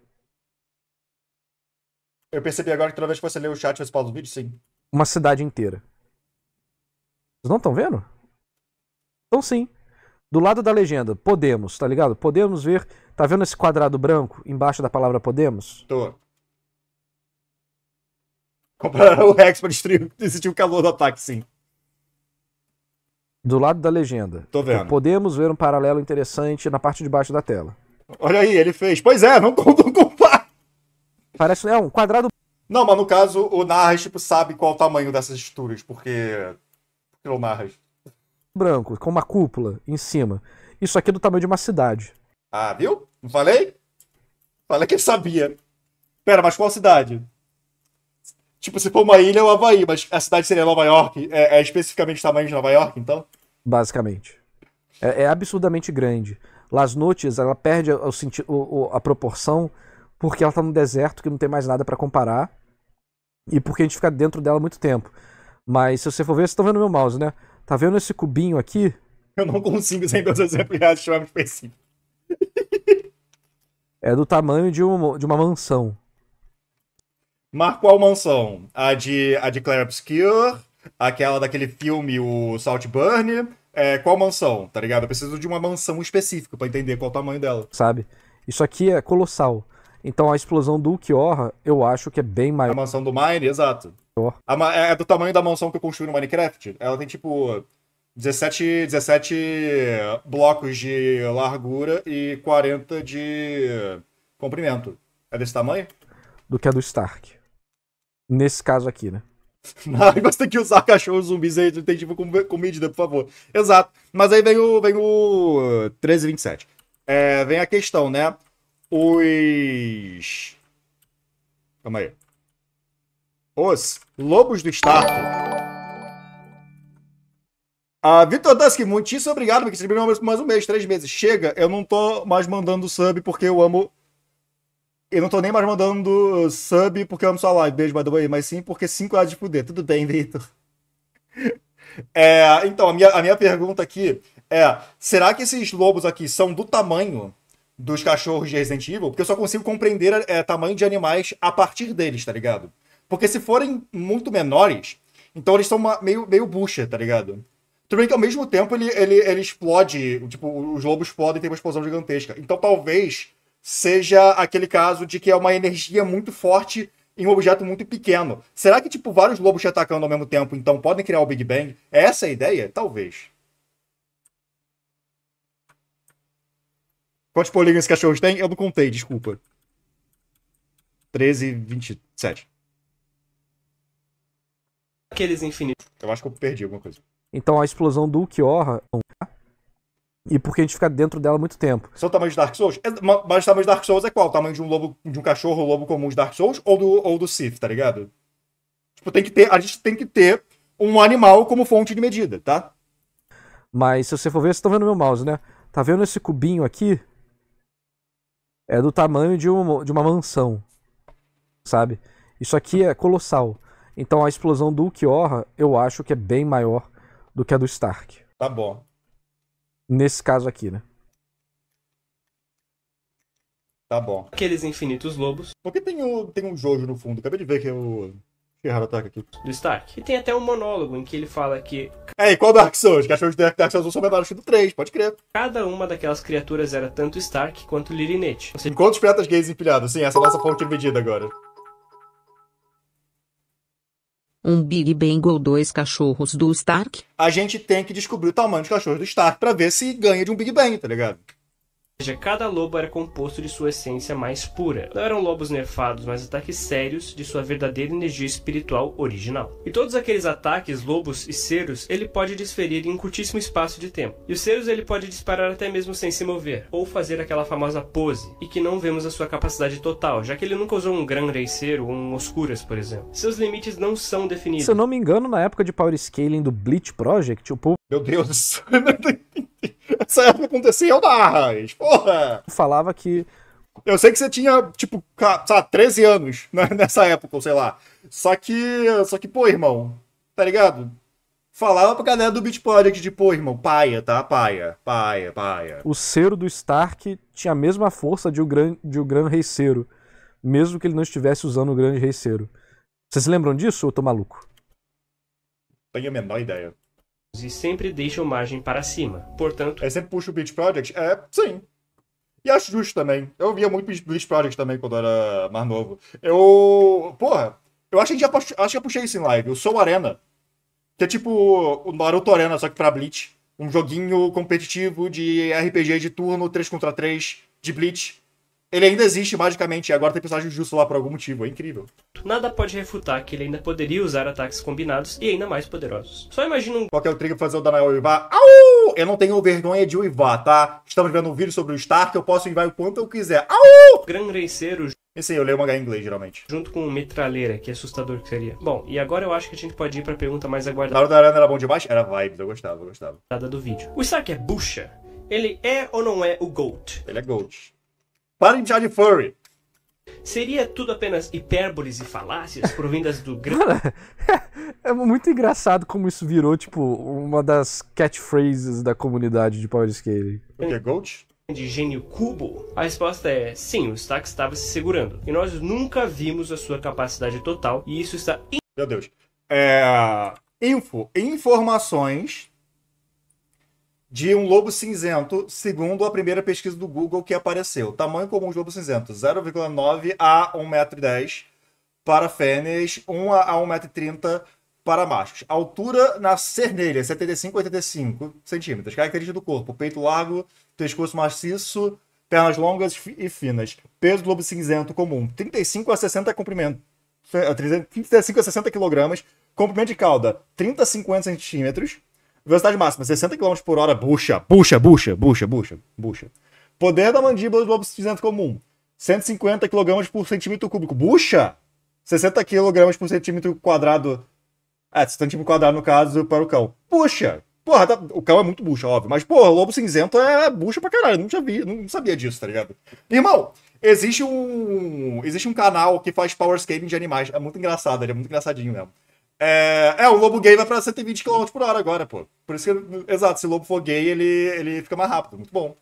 Eu percebi agora que toda vez que você lê o chat, você pausa o vídeo, sim. uma cidade inteira. Vocês não estão vendo? Então sim. Do lado da legenda, Podemos, tá ligado? Podemos ver... Tá vendo esse quadrado branco embaixo da palavra Podemos? Tô. Comparar o Rex pra sentir o calor do ataque, sim. Do lado da legenda. Tô vendo. Podemos ver um paralelo interessante na parte de baixo da tela. Olha aí, ele fez. Pois é, não compara. Parece um quadrado Não, mas no caso, o Narras, tipo, sabe qual o tamanho dessas estruturas, porque o Narras. branco com uma cúpula em cima. Isso aqui é do tamanho de uma cidade. Ah, viu? Não falei? Falei que ele sabia. Pera, mas qual cidade? Tipo, se for uma ilha é o Havaí, mas a cidade seria Nova York. É especificamente o tamanho de Nova York, então? Basicamente. É absurdamente grande. Las Noches, ela perde a proporção porque ela tá no deserto que não tem mais nada pra comparar e porque a gente fica dentro dela há muito tempo. Mas se você for ver, vocês estão vendo meu mouse, né? Tá vendo esse cubinho aqui? Eu não consigo, sem meus exemplos reais, chamar específico. É do tamanho de uma mansão. Mas qual mansão? A de Claire Obscure? Aquela daquele filme, o Saltburn? Qual mansão, tá ligado? Eu preciso de uma mansão específica pra entender qual o tamanho dela. Sabe? Isso aqui é colossal. Então a explosão do Ulquiorra, eu acho que é bem A maior. mansão do Mine, exato. É do tamanho da mansão que eu construí no Minecraft. Ela tem, tipo, 17 blocos de largura e 40 de comprimento. É desse tamanho? Do que a do Stark. Nesse caso aqui, né? Não, você tem que usar cachorros zumbis aí, tem tipo com medida, por favor. Exato. Mas aí vem o 1327. Vem a questão, né? Calma aí. Os lobos do Stark. Vitor Dusk, muitíssimo obrigado, porque você terminou mais um mês, 3 meses. Chega, eu não tô mais mandando sub porque eu amo. Eu não tô nem mais mandando sub porque eu amo sua live, beijo, by the way, mas sim porque 5 horas de fuder. Tudo bem, Vitor. Então, a minha pergunta aqui será que esses lobos aqui são do tamanho dos cachorros de Resident Evil? Porque eu só consigo compreender tamanho de animais a partir deles, tá ligado? Porque se forem muito menores, então eles são meio bucha, tá ligado? Tudo bem que ao mesmo tempo ele explode, tipo, os lobos podem ter uma explosão gigantesca. Então talvez seja aquele caso de que é uma energia muito forte em um objeto muito pequeno. Será que, tipo, vários lobos te atacando ao mesmo tempo, então podem criar o Big Bang? É essa a ideia? Talvez. Quantos polígonos esses cachorros têm? Eu não contei, desculpa. 13, 27. aqueles infinitos. Eu acho que eu perdi alguma coisa. Então a explosão do Ulquiorra, e porque a gente fica dentro dela há muito tempo. São o tamanho de Dark Souls? Mas o tamanho de Dark Souls é qual? O tamanho de um lobo, de um cachorro, lobo comum de Dark Souls ou do Sith, tá ligado? Tipo, a gente tem que ter um animal como fonte de medida, tá? Mas se você for ver, vocês estão vendo meu mouse, né? Tá vendo esse cubinho aqui? É do tamanho de uma mansão. Sabe? Isso aqui é colossal. Então a explosão do Ulquiorra, eu acho que é bem maior do que a do Stark. Tá bom. Nesse caso aqui, né? Tá bom. Aqueles infinitos lobos Por que tem um Jojo no fundo? Acabei de ver que o Ferraro ataca aqui. do Stark. E tem até um monólogo em que ele fala que E qual Dark Souls? Cachorros de Dark Souls são menores que do 3, pode crer. cada uma daquelas criaturas era tanto Stark quanto Lirinete. Ou seja, Enquanto os piratas gays empilhados. Sim, essa é a nossa fonte de medida agora. Um Big Bang ou 2 cachorros do Stark? A gente tem que descobrir o tamanho dos cachorros do Stark pra ver se ganha de um Big Bang, tá ligado? seja, cada lobo era composto de sua essência mais pura. Não eram lobos nerfados, mas ataques sérios de sua verdadeira energia espiritual original. E todos aqueles ataques, lobos e ceros, ele pode desferir em um curtíssimo espaço de tempo. E os ceros ele pode disparar até mesmo sem se mover, ou fazer aquela famosa pose, e que não vemos a sua capacidade total, já que ele nunca usou um Gran Reiceiro ou um Oscuras, por exemplo. Seus limites não são definidos. Se eu não me engano, na época de Power Scaling do Bleach Project, o povo Meu Deus. Essa época acontecia o Narras. Porra! falava que Eu sei que você tinha, tipo, sei lá, 13 anos nessa época, ou sei lá. Só que, pô, irmão, tá ligado? Falava pra galera do Beat Project de, pô, irmão, paia, tá? Paia. o cero do Stark tinha a mesma força de o Gran Reiceiro, mesmo que ele não estivesse usando o Grande Reiceiro. Vocês se lembram disso ou eu tô maluco? Tenho a menor ideia. E sempre deixam margem para cima. Portanto, Aí sempre puxa o Beat Project? Sim. E acho justo também. Eu via muito Beat Project também quando eu era mais novo. Porra, eu acho que já puxei isso em live. O Soul Arena. Que é tipo o Naruto Arena, só que pra Bleach. Um joguinho competitivo de RPG de turno 3 contra 3 de Bleach. Ele ainda existe magicamente e agora tem personagem justo lá por algum motivo. É incrível. nada pode refutar que ele ainda poderia usar ataques combinados e ainda mais poderosos. Só imagina um Qual que é o trigger pra fazer o Danael uivar? Au! Eu não tenho vergonha de uivar, tá? Estamos vendo um vídeo sobre o Stark, eu posso uivar o quanto eu quiser. Au! Gran Reiceiro Esse aí, eu leio mangá em inglês, geralmente. junto com metralheira, que assustador que seria. Bom, e agora eu acho que a gente pode ir pra pergunta mais aguardada Naruto Arena era bom demais? Era vibes, eu gostava. do vídeo. O Stark é bucha? Ele é ou não é o GOAT? Ele é Gold. Para de me chamar de furry. Seria tudo apenas hipérboles e falácias provindas do grande Cara, é muito engraçado como isso virou, tipo, uma das catchphrases da comunidade de Power Scaling. O que é Gold? gênio Kubo? A resposta é sim, o Stark estava se segurando. E nós nunca vimos a sua capacidade total, e isso está Meu Deus. Informações de um lobo cinzento, segundo a primeira pesquisa do Google que apareceu. Tamanho comum de lobo cinzento, 0,9 a 1,10 m para fêmeas, 1 a 1,30 m para machos. Altura na cernelha, 75 a 85 centímetros. Característica do corpo, peito largo, pescoço maciço, pernas longas e finas. Peso do lobo cinzento comum, 35 a 60 comprimento. 35 a 60 kg. Comprimento de cauda, 30 a 50 centímetros. Velocidade máxima, 60 km por hora. Bucha. Poder da mandíbula do lobo cinzento comum, 150 kg por centímetro cúbico. Bucha! 60 kg por centímetro quadrado. 60 quadrado no caso para o cão. Bucha! Porra, o cão é muito bucha, óbvio. Mas, porra, o lobo cinzento é bucha pra caralho. Não sabia disso, tá ligado? Irmão, existe um canal que faz power scaling de animais. É muito engraçado, ele é muito engraçadinho mesmo. O lobo gay vai pra 120 km por hora agora, pô. Por isso que, exato, se o lobo for gay, ele fica mais rápido. Muito bom.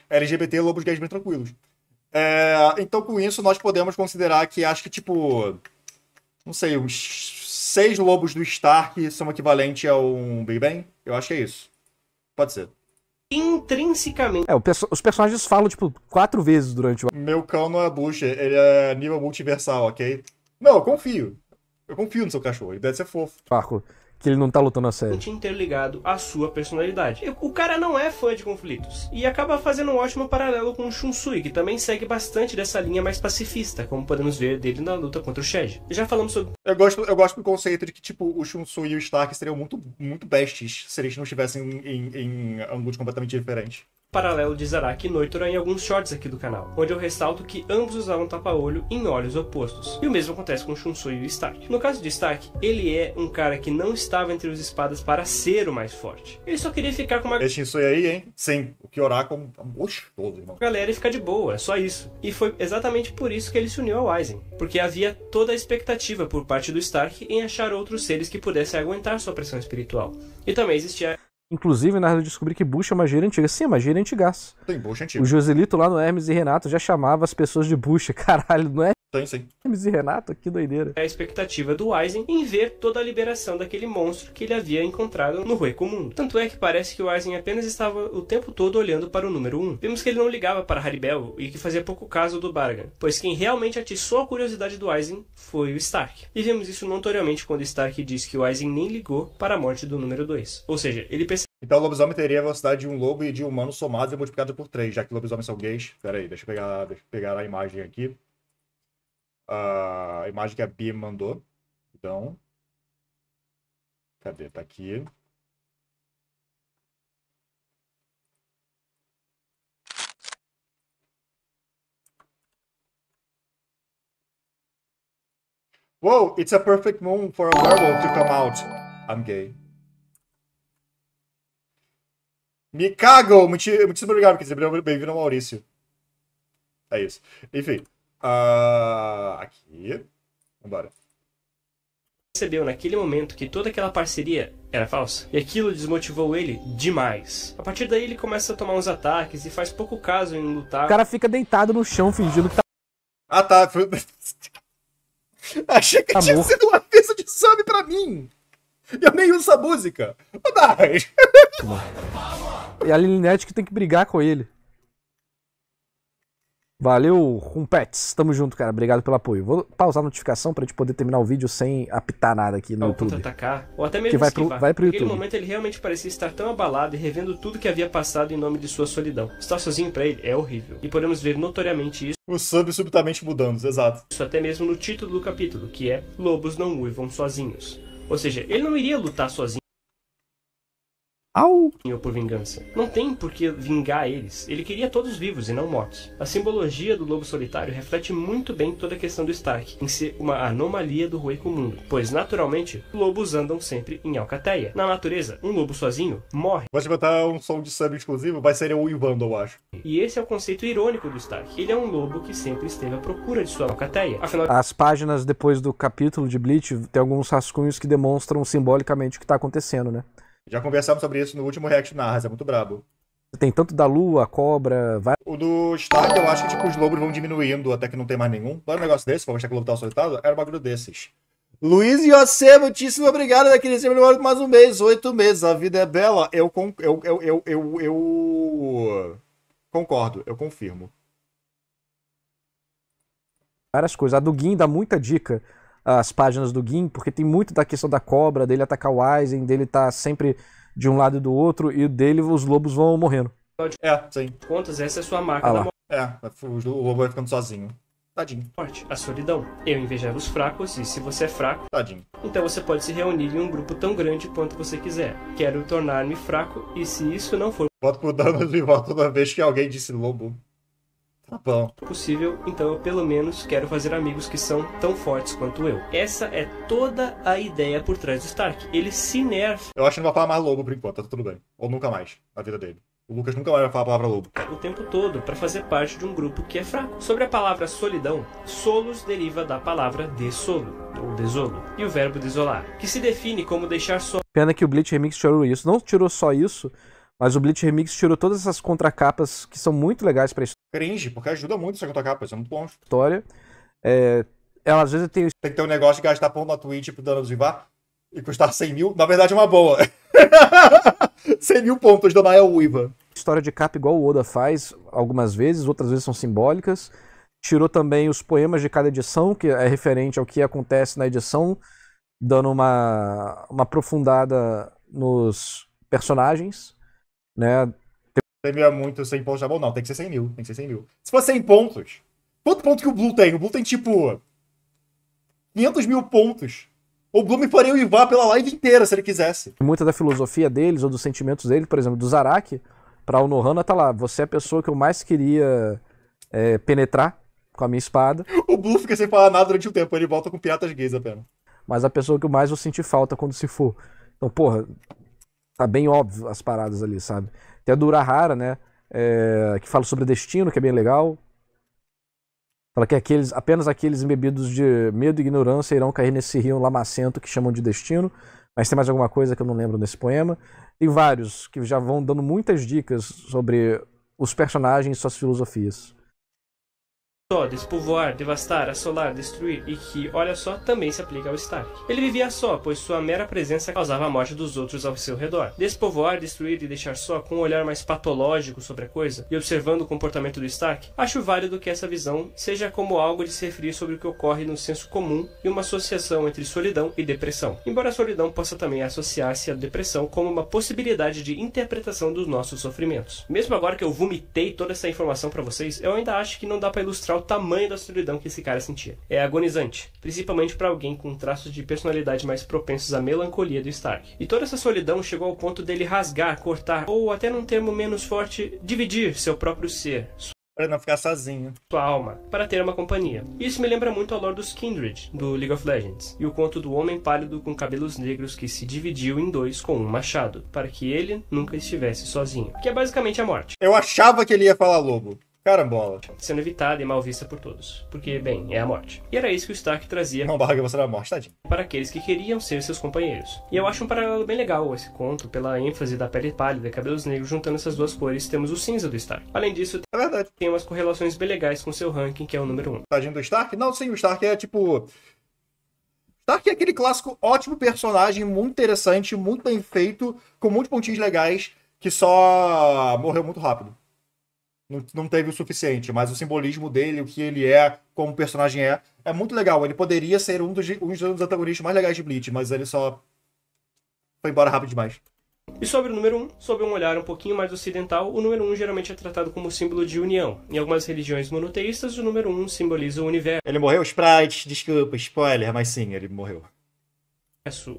LGBT, lobos gays bem tranquilos. Então, com isso, nós podemos considerar que, acho que, tipo, não sei, uns 6 lobos do Stark são equivalentes a um Big Bang? Eu acho que é isso. Pode ser. intrinsecamente Os personagens falam, tipo, 4 vezes durante o... Meu cão não é bucha, ele é nível multiversal, ok? Não, eu confio. Eu confio no seu cachorro, ele deve ser fofo. arco, que ele não tá lutando a sério. interligado à sua personalidade. O cara não é fã de conflitos e acaba fazendo um ótimo paralelo com o Shunsui, que também segue bastante dessa linha mais pacifista, como podemos ver dele na luta contra o Shed. Já falamos sobre Eu gosto do conceito de que, tipo, o Shunsui e o Stark seriam muito, muito besties se eles não estivessem em ângulos completamente diferentes. paralelo de Zaraki e Noitora em alguns shorts aqui do canal, onde eu ressalto que ambos usavam tapa-olho em olhos opostos. E o mesmo acontece com Shunsui e o Stark. No caso de Stark, ele é um cara que não estava entre os espadas para ser o mais forte. Ele só queria ficar com uma Esse Shunsui aí, hein? Sim, o Kyorako é um gostoso, irmão. galera e ficar de boa, só isso. E foi exatamente por isso que ele se uniu ao Aizen, porque havia toda a expectativa por parte do Stark em achar outros seres que pudessem aguentar sua pressão espiritual. E também existia Inclusive, na hora eu descobri que bucha é uma gíria antiga. Sim, é uma gíria antigaça. Tem bucha antigo. O Joselito lá no Hermes e Renato já chamava as pessoas de bucha. Caralho, não é Tem, sim. Hermes e Renato? Que doideira. a expectativa do Aizen em ver toda a liberação daquele monstro que ele havia encontrado no Hueco Mundo. Tanto é que parece que o Aizen apenas estava o tempo todo olhando para o número 1. Vimos que ele não ligava para Haribel e que fazia pouco caso do Bargan, pois quem realmente atiçou a curiosidade do Aizen foi o Stark. E vimos isso notoriamente quando Stark disse que o Aizen nem ligou para a morte do número 2. Ou seja, ele percebeu Então o lobisomem teria a velocidade de um lobo e de um humano somados e multiplicado por 3, já que lobisomens são gays. Pera aí, deixa eu pegar a imagem aqui. A imagem que a Bia mandou. Então. Cadê? Tá aqui. Whoa, it's a perfect moment for a werewolf to come out. I'm gay. Me cago! Muitíssimo obrigado, quer dizer, bem-vindo ao Maurício. É isso. Enfim. Aqui. Vambora. Percebeu naquele momento que toda aquela parceria era falsa. E aquilo desmotivou ele demais. A partir daí ele começa a tomar uns ataques e faz pouco caso em lutar. O cara fica deitado no chão fingindo que tá Ah, tá. Achei que tinha Amor. sido um aviso de sub pra mim. Eu nem uso essa música. Ô, Dai. E a Lilinete que tem que brigar com ele. Valeu, Rumpets. Tamo junto, cara. Obrigado pelo apoio. Vou pausar a notificação pra gente poder terminar o vídeo sem apitar nada aqui no Ao YouTube. contra-atacar, ou até mesmo Que vai esquivar. pro Naquele YouTube. momento ele realmente parecia estar tão abalado e revendo tudo que havia passado em nome de sua solidão. Estar sozinho pra ele é horrível. E podemos ver notoriamente O sub subitamente mudando, exato. isso até mesmo no título do capítulo, que é Lobos não uivam sozinhos. Ou seja, ele não iria lutar sozinho Au! por vingança. Não tem por que vingar eles. Ele queria todos vivos e não mortos. A simbologia do lobo solitário reflete muito bem toda a questão do Stark, em ser uma anomalia do Rueco Mundo, pois naturalmente lobos andam sempre em alcateia. Na natureza, um lobo sozinho morre. Vou te botar um som de sub exclusivo, vai ser o uivando, eu acho. E esse é o conceito irônico do Stark. Ele é um lobo que sempre esteve à procura de sua alcateia. Afinal As páginas depois do capítulo de Bleach tem alguns rascunhos que demonstram simbolicamente o que tá acontecendo, né? Já conversamos sobre isso no último React Narras, é muito brabo. Tem tanto da lua, a cobra, vai. O do Stark, eu acho que tipo, os lobos vão diminuindo até que não tem mais nenhum. Não era um negócio desse, pra mostrar que o lobo tava solitário? Era um bagulho desses. Luiz José, muitíssimo obrigado daquele sempre mais um mês, 8 meses. A vida é bela. Eu concordo, eu confirmo. Várias coisas. A do Gin dá muita dica, as páginas do Gin, porque tem muito da questão da cobra, dele atacar o Aizen, dele tá sempre de um lado e do outro, e dele os lobos vão morrendo. É, sim. de contas, essa é a sua marca Ah da lá. O lobo vai ficando sozinho. Tadinho, morte, a solidão. Eu invejava os fracos e se você é fraco, tadinho. então você pode se reunir em um grupo tão grande quanto você quiser. Quero tornar-me fraco e se isso não for Boto pro dano de volta toda vez que alguém disse lobo. Tá bom. possível, então eu pelo menos quero fazer amigos que são tão fortes quanto eu. Essa é toda a ideia por trás do Stark. Ele se nerfa Eu acho que não vai falar mais lobo por enquanto, tá tudo bem. Ou nunca mais, na vida dele. O Lucas nunca mais vai falar a palavra lobo. o tempo todo para fazer parte de um grupo que é fraco. Sobre a palavra solidão, solos deriva da palavra desolo, ou desolo, e o verbo desolar, que se define como deixar só Pena que o Bleach Remix tirou isso. Não tirou só isso, mas o Bleach Remix tirou todas essas contracapas que são muito legais pra Cringe, porque ajuda muito essa contra-capa, isso é muito bom. história. Ela às vezes tem Tem que ter um negócio de gastar ponto na Twitch pro dano desvivar e custar 100 mil. Na verdade é uma boa. 100 mil pontos do Nael Uiva. história de capa igual o Oda faz algumas vezes, outras vezes são simbólicas. Tirou também os poemas de cada edição, que é referente ao que acontece na edição, dando uma aprofundada nos personagens, né? 100 mil é muito, 100 pontos tá bom? Não, tem que ser 100 mil. Tem que ser 100 mil. Se for 100 pontos, quanto ponto que o Blue tem? O Blue tem tipo 500 mil pontos. O Blue me faria uivar pela live inteira se ele quisesse. Muita da filosofia deles ou dos sentimentos dele, por exemplo, do Zaraki, pra Unohana tá lá. Você é a pessoa que eu mais queria penetrar com a minha espada, O Blue fica sem falar nada durante um tempo, ele volta com piratas gays apenas. mas a pessoa que eu mais vou sentir falta quando se for. Então, porra, tá bem óbvio as paradas ali, sabe? Tem a do Urahara, né? Que fala sobre destino, que é bem legal. Fala que apenas aqueles embebidos de medo e ignorância irão cair nesse rio lamacento que chamam de destino. Mas tem mais alguma coisa que eu não lembro nesse poema. Tem vários que já vão dando muitas dicas sobre os personagens e suas filosofias. só despovoar, devastar, assolar, destruir e que, olha só, também se aplica ao Stark. Ele vivia só, pois sua mera presença causava a morte dos outros ao seu redor. Despovoar, destruir e deixar só com um olhar mais patológico sobre a coisa e observando o comportamento do Stark, acho válido que essa visão seja como algo de se referir sobre o que ocorre no senso comum e uma associação entre solidão e depressão. Embora a solidão possa também associar-se à depressão como uma possibilidade de interpretação dos nossos sofrimentos. Mesmo agora que eu vomitei toda essa informação para vocês, eu ainda acho que não dá para ilustrar o tamanho da solidão que esse cara sentia. É agonizante, principalmente para alguém com traços de personalidade mais propensos à melancolia do Stark. E toda essa solidão chegou ao ponto dele rasgar, cortar, ou até num termo menos forte, dividir seu próprio ser, Pra não ficar sozinho. sua alma, para ter uma companhia. Isso me lembra muito a lore dos Kindred, do League of Legends, e o conto do homem pálido com cabelos negros que se dividiu em dois com um machado, para que ele nunca estivesse sozinho, que é basicamente a morte, Eu achava que ele ia falar lobo. Carambola. sendo evitada e mal vista por todos, porque, bem, é a morte. E era isso que o Stark trazia Não barra que você era morte, tadinho. para aqueles que queriam ser seus companheiros. E eu acho um paralelo bem legal esse conto, pela ênfase da pele pálida e cabelos negros juntando essas duas cores, temos o cinza do Stark. Além disso, É verdade. tem umas correlações bem legais com seu ranking, que é o número 1. Tadinho do Stark? Não, sim, o Stark é tipo. Stark é aquele clássico ótimo personagem, muito interessante, muito bem feito, com muitos pontinhos legais, que só morreu muito rápido. Não teve o suficiente, mas o simbolismo dele, o que ele é, como personagem é muito legal. Ele poderia ser um dos antagonistas mais legais de Bleach, mas ele só foi embora rápido demais. E sobre o número 1, sob um olhar um pouquinho mais ocidental, o número 1 geralmente é tratado como símbolo de união. Em algumas religiões monoteístas, o número 1 simboliza o universo, Ele morreu? Sprite, desculpa, spoiler, mas sim, ele morreu.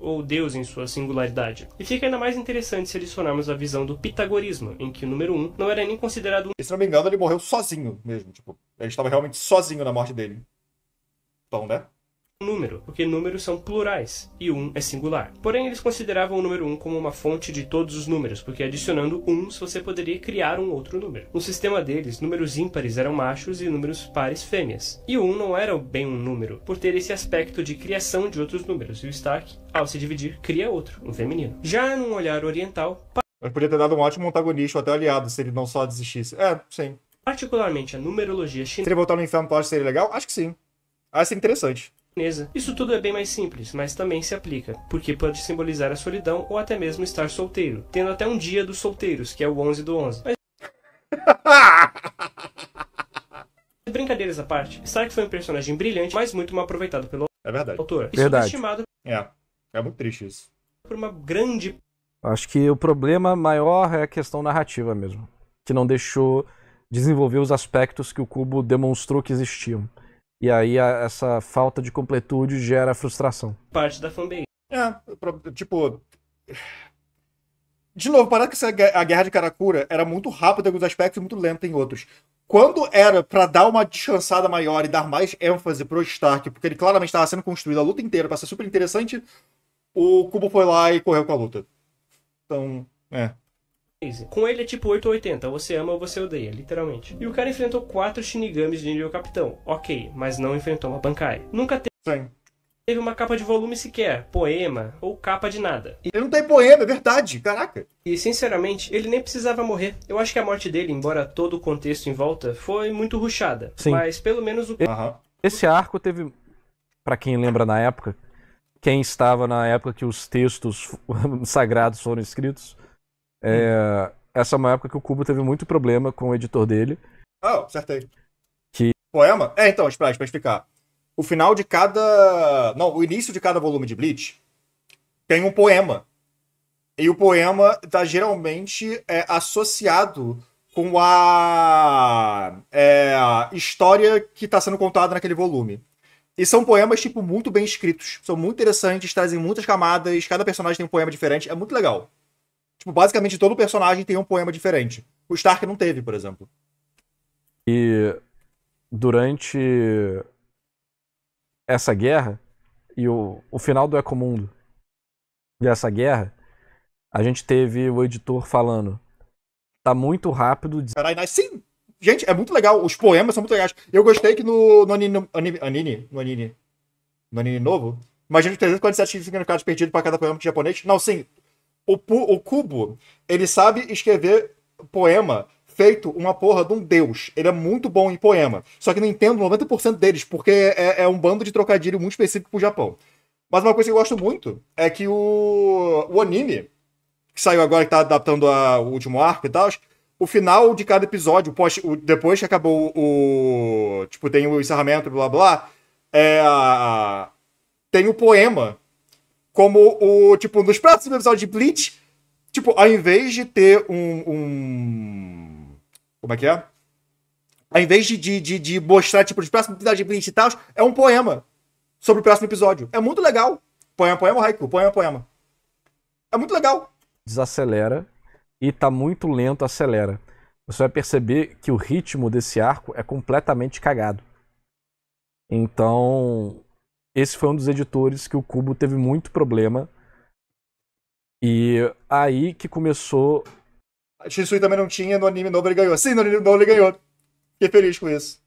ou Deus em sua singularidade. E fica ainda mais interessante se adicionarmos a visão do pitagorismo, em que o número 1 não era nem considerado E se não me engano, ele morreu sozinho mesmo. Tipo, ele estava realmente sozinho na morte dele. Então, né? um número, porque números são plurais, e 1 é singular. Porém, eles consideravam o número 1 como uma fonte de todos os números, porque adicionando 1 você poderia criar um outro número. No sistema deles, números ímpares eram machos e números pares fêmeas. E o 1 não era bem um número, por ter esse aspecto de criação de outros números, e o Stark, ao se dividir, cria outro, um feminino. Já num olhar oriental, Mas podia ter dado um ótimo antagonista ou até aliado, se ele não só desistisse. É, sim. particularmente a numerologia Se ele voltar no inferno, pode ser legal? Acho que sim. Acho que seria interessante. chinesa, isso tudo é bem mais simples, mas também se aplica, porque pode simbolizar a solidão ou até mesmo estar solteiro, tendo até um dia dos solteiros, que é o 11 do 11. Mas brincadeiras à parte, Stark foi um personagem brilhante, mas muito mal aproveitado pelo É verdade. autor, e Verdade. subestimado É muito triste isso. por uma grande Acho que o problema maior é a questão narrativa mesmo, que não deixou desenvolver os aspectos que o Cubo demonstrou que existiam. E aí essa falta de completude gera frustração. parte da fanbase. Tipo. De novo, parece que a Guerra de Karakura era muito rápida em alguns aspectos e muito lenta em outros. Quando era pra dar uma descansada maior e dar mais ênfase pro Stark, porque ele claramente estava sendo construído a luta inteira pra ser super interessante, o Kubo foi lá e correu com a luta. Então, Com ele é tipo 8 ou 80, você ama ou você odeia, literalmente. E o cara enfrentou 4 Shinigamis de nível capitão, ok, mas não enfrentou uma Bankai. Nunca sim. teve uma capa de volume sequer, poema ou capa de nada. Ele não tem poema, é verdade, caraca. E, sinceramente, ele nem precisava morrer. Eu acho que a morte dele, embora todo o contexto em volta, foi muito rushada. Sim. Mas pelo menos o Aham. Esse arco teve, pra quem lembra na época, quem estava na época que os textos sagrados foram escritos, essa é uma época que o Kubo teve muito problema com o editor dele. Ah, acertei. Que- Poema? Então, pra explicar. O final de cada. Não, o início de cada volume de Bleach tem um poema. E o poema tá geralmente associado com a história que tá sendo contada naquele volume. E são poemas, tipo, muito bem escritos. São muito interessantes, trazem muitas camadas, cada personagem tem um poema diferente. É muito legal. Tipo, basicamente todo personagem tem um poema diferente. O Stark não teve, por exemplo. E durante essa guerra e o final do Ecomundo dessa guerra, a gente teve o editor falando: tá muito rápido. Caralho, sim! Gente, é muito legal. Os poemas são muito legais. Eu gostei que no anime novo, imagina os 347 significados perdidos para cada poema de japonês. Não, sim. O Kubo, ele sabe escrever poema feito uma porra de um deus. Ele é muito bom em poema. Só que não entendo 90% deles, porque é um bando de trocadilho muito específico pro Japão. Mas uma coisa que eu gosto muito é que o anime, que saiu agora, que tá adaptando o último arco e tal, o final de cada episódio, depois que acabou tipo, tem o encerramento, blá blá, tem o poema como tipo, nos próximos episódios de Bleach, tipo, ao invés de ter como é que é? Ao invés de mostrar, tipo, os próximos episódios de Bleach e tal, é um poema sobre o próximo episódio. É muito legal. Poema, haiku, poema. É muito legal. Desacelera e tá muito lento, acelera. Você vai perceber que o ritmo desse arco é completamente cagado. Então, esse foi um dos editores que o Kubo teve muito problema. E aí que começou... A Shisui também não tinha, no anime novo ele ganhou. Sim, no anime novo ele ganhou. Fiquei feliz com isso.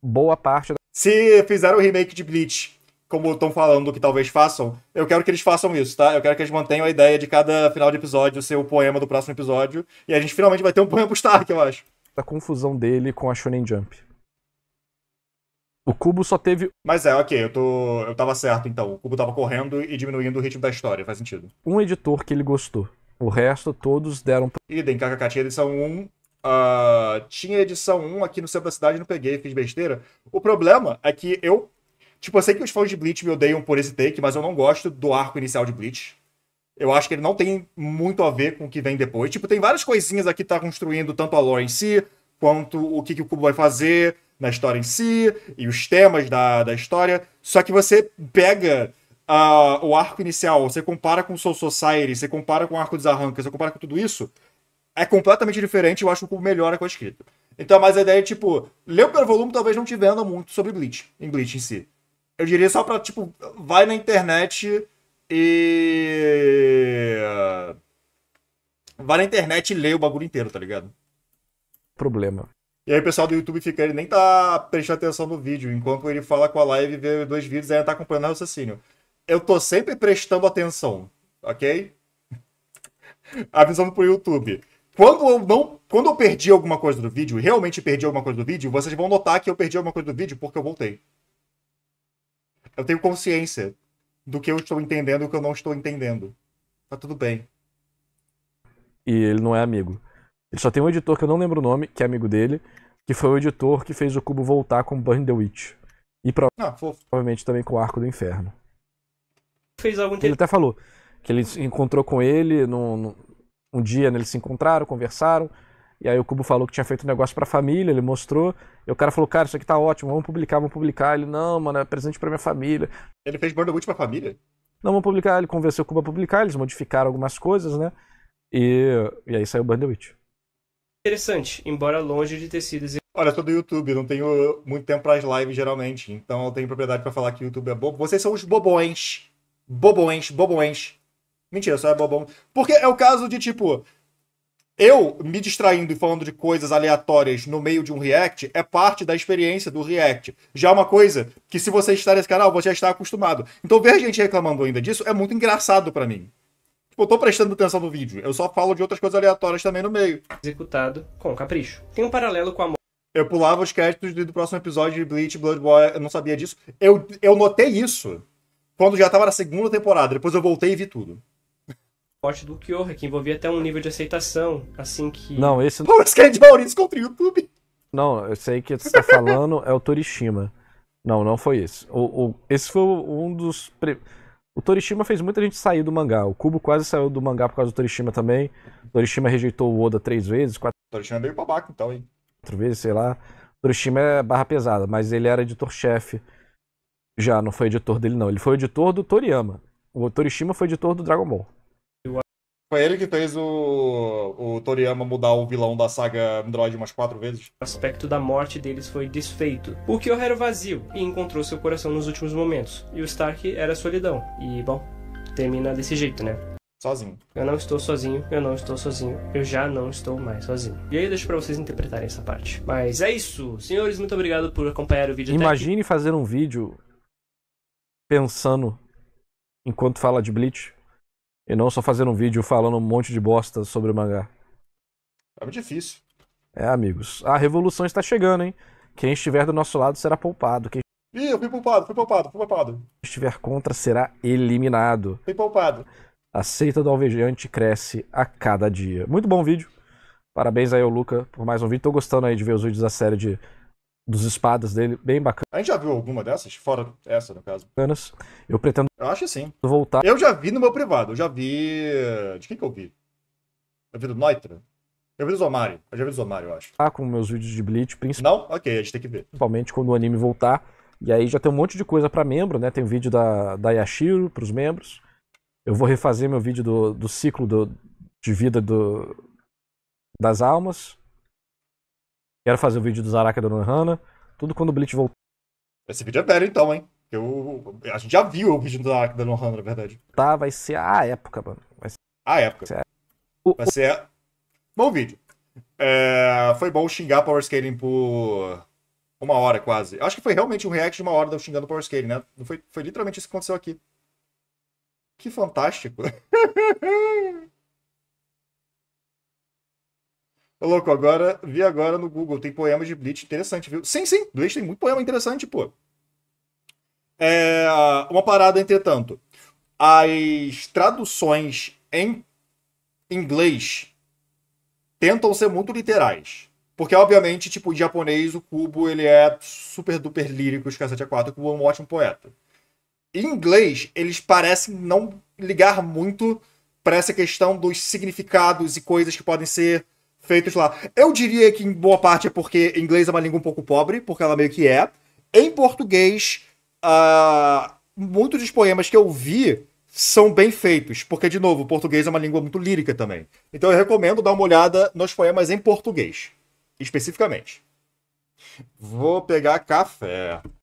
Boa parte... Se fizeram o remake de Bleach, como estão falando que talvez façam, eu quero que eles façam isso, tá? Eu quero que eles mantenham a ideia de cada final de episódio ser o poema do próximo episódio. E a gente finalmente vai ter um poema pro Stark, eu acho. A confusão dele com a Shonen Jump. O Kubo só teve... Mas ok, eu tava certo então. O Kubo tava correndo e diminuindo o ritmo da história, faz sentido. um editor que ele gostou. O resto, todos deram... Idem, KKK, tinha edição 1. Tinha edição 1 aqui no centro da cidade, não peguei, fiz besteira. O problema é que eu sei que os fãs de Bleach me odeiam por esse take, mas eu não gosto do arco inicial de Bleach. Eu acho que ele não tem muito a ver com o que vem depois. Tipo, tem várias coisinhas aqui que tá construindo tanto a lore em si, quanto o que o Kubo vai fazer na história em si, e os temas da história. Só que você pega o arco inicial, você compara com Soul Society, você compara com o arco dos arrancas, você compara com tudo isso, é completamente diferente. Eu acho que o Kubo melhora com a escrita. Então, mas a ideia é, tipo, ler o primeiro volume talvez não te venda muito sobre Bleach, em Bleach em si. Eu diria só pra, tipo, vai na internet e... vai na internet e lê o bagulho inteiro, tá ligado? Problema. E aí o pessoal do YouTube ele nem tá prestando atenção no vídeo, enquanto ele fala com a live e vê 2 vídeos, aí tá acompanhando o raciocínio. Eu tô sempre prestando atenção, ok? Avisando pro YouTube. Quando eu perdi alguma coisa do vídeo, realmente perdi alguma coisa do vídeo, vocês vão notar que eu perdi alguma coisa do vídeo porque eu voltei. Eu tenho consciência do que eu estou entendendo e do que eu não estou entendendo. Tá tudo bem. E ele não é amigo. Ele só tem um editor que eu não lembro o nome, que é amigo dele, que foi o editor que fez o Kubo voltar com Burn the Witch. E provavelmente também com o Arco do Inferno. Fez algo Ele até falou que ele se encontrou com ele um dia, né, eles se encontraram, conversaram, e aí o Kubo falou que tinha feito um negócio pra família, ele mostrou, e o cara falou, cara, isso aqui tá ótimo, vamos publicar. Ele, não, mano, é presente pra minha família. Ele fez Burn the Witch pra família? Não, vamos publicar, ele convenceu o Kubo a publicar, eles modificaram algumas coisas, né, e aí saiu Burn the Witch. Interessante, embora longe de ter sido... Olha, eu tô do YouTube, não tenho muito tempo pras lives geralmente, então eu tenho propriedade pra falar que o YouTube é bobo. Vocês são os bobões. Bobões. Mentira, só é bobão. Porque é o caso de, tipo, eu me distraindo e falando de coisas aleatórias no meio de um react é parte da experiência do react. Já é uma coisa que, se você está nesse canal, você já está acostumado. Então ver gente reclamando ainda disso é muito engraçado pra mim. Tipo, eu tô prestando atenção no vídeo. Eu só falo de outras coisas aleatórias também no meio. Executado com capricho. Tem um paralelo com a Eu pulava os créditos do próximo episódio de Bleach, Blood Boy, eu não sabia disso. Eu notei isso quando já tava na segunda temporada. Depois eu voltei e vi tudo. morte do Kyoha, que envolvia até um nível de aceitação, assim que... Não, esse... Pô, esse cara é de Maurício contra o YouTube. Não, eu sei que você tá falando é o Torishima. Não foi esse. Esse foi um dos... O Torishima fez muita gente sair do mangá. O Kubo quase saiu do mangá por causa do Torishima também. O Torishima rejeitou o Oda 3 vezes, 4 O Torishima é meio babaca, então, hein? vezes, sei lá. O Torishima é barra pesada, mas ele era editor-chefe. Já, não foi editor dele, não. Ele foi editor do Toriyama. O Torishima foi editor do Dragon Ball. Foi ele que fez o Toriyama mudar o vilão da saga Android umas 4 vezes. O aspecto da morte deles foi desfeito. O Kyoha era vazio e encontrou seu coração nos últimos momentos. E o Stark era solidão. E, bom, termina desse jeito, né? Sozinho. Eu não estou sozinho, eu já não estou mais sozinho. E aí eu deixo pra vocês interpretarem essa parte. Mas é isso. Senhores, muito obrigado por acompanhar o vídeo até aqui. Imagine fazer um vídeo pensando enquanto fala de Bleach. E não só fazer um vídeo falando um monte de bosta sobre o mangá. É muito difícil. amigos, a revolução está chegando, hein? Quem estiver do nosso lado será poupado. Quem Ih, eu fui poupado. estiver contra será eliminado. Fui poupado. A seita do alvejante cresce a cada dia. Muito bom vídeo. Parabéns aí ao Luca por mais um vídeo. Tô gostando aí de ver os vídeos da série dos espadas dele. Bem A gente já viu alguma dessas? Fora essa, no caso. bacanas. Eu pretendo Eu acho que sim. voltar Eu já vi no meu privado. Eu já vi... De quem que eu vi? Eu vi do Noitra? Eu vi do Zomari. Eu já vi do Zomari, eu acho. com meus vídeos de Bleach, Não? Ok, a gente tem que ver. principalmente quando o anime voltar. E aí já tem um monte de coisa pra membro, né? Tem o vídeo da Yashiro pros membros. Eu vou refazer meu vídeo do ciclo de vida das almas. Quero fazer o vídeo do Zaraka do Nohana. Tudo quando o Bleach voltar, Esse vídeo é velho então, hein? A gente já viu o vídeo da Nohana, na verdade. vai ser a época, mano. Vai ser A época. Vai ser... Bom vídeo. Foi bom xingar Power Scaling por 1 hora quase. Eu acho que foi realmente um react de 1 hora de eu xingando Power Scaling, né? Não foi literalmente isso que aconteceu aqui. Que fantástico. Ô, louco, vi agora no Google, tem poemas de Bleach interessante, viu? Sim, Bleach tem muito poema interessante, pô. Uma parada, entretanto. As traduções em inglês tentam ser muito literais. Porque, obviamente, tipo, em japonês, o Kubo, ele é super duper lírico, os cacete A4, o Kubo é um ótimo poeta. Em inglês, eles parecem não ligar muito para essa questão dos significados e coisas que podem ser feitos lá. Eu diria que em boa parte é porque inglês é uma língua um pouco pobre, porque ela meio que é. Em português, muitos dos poemas que eu vi são bem feitos, porque, de novo, o português é uma língua muito lírica também. Então eu recomendo dar uma olhada nos poemas em português, especificamente. Vou pegar café.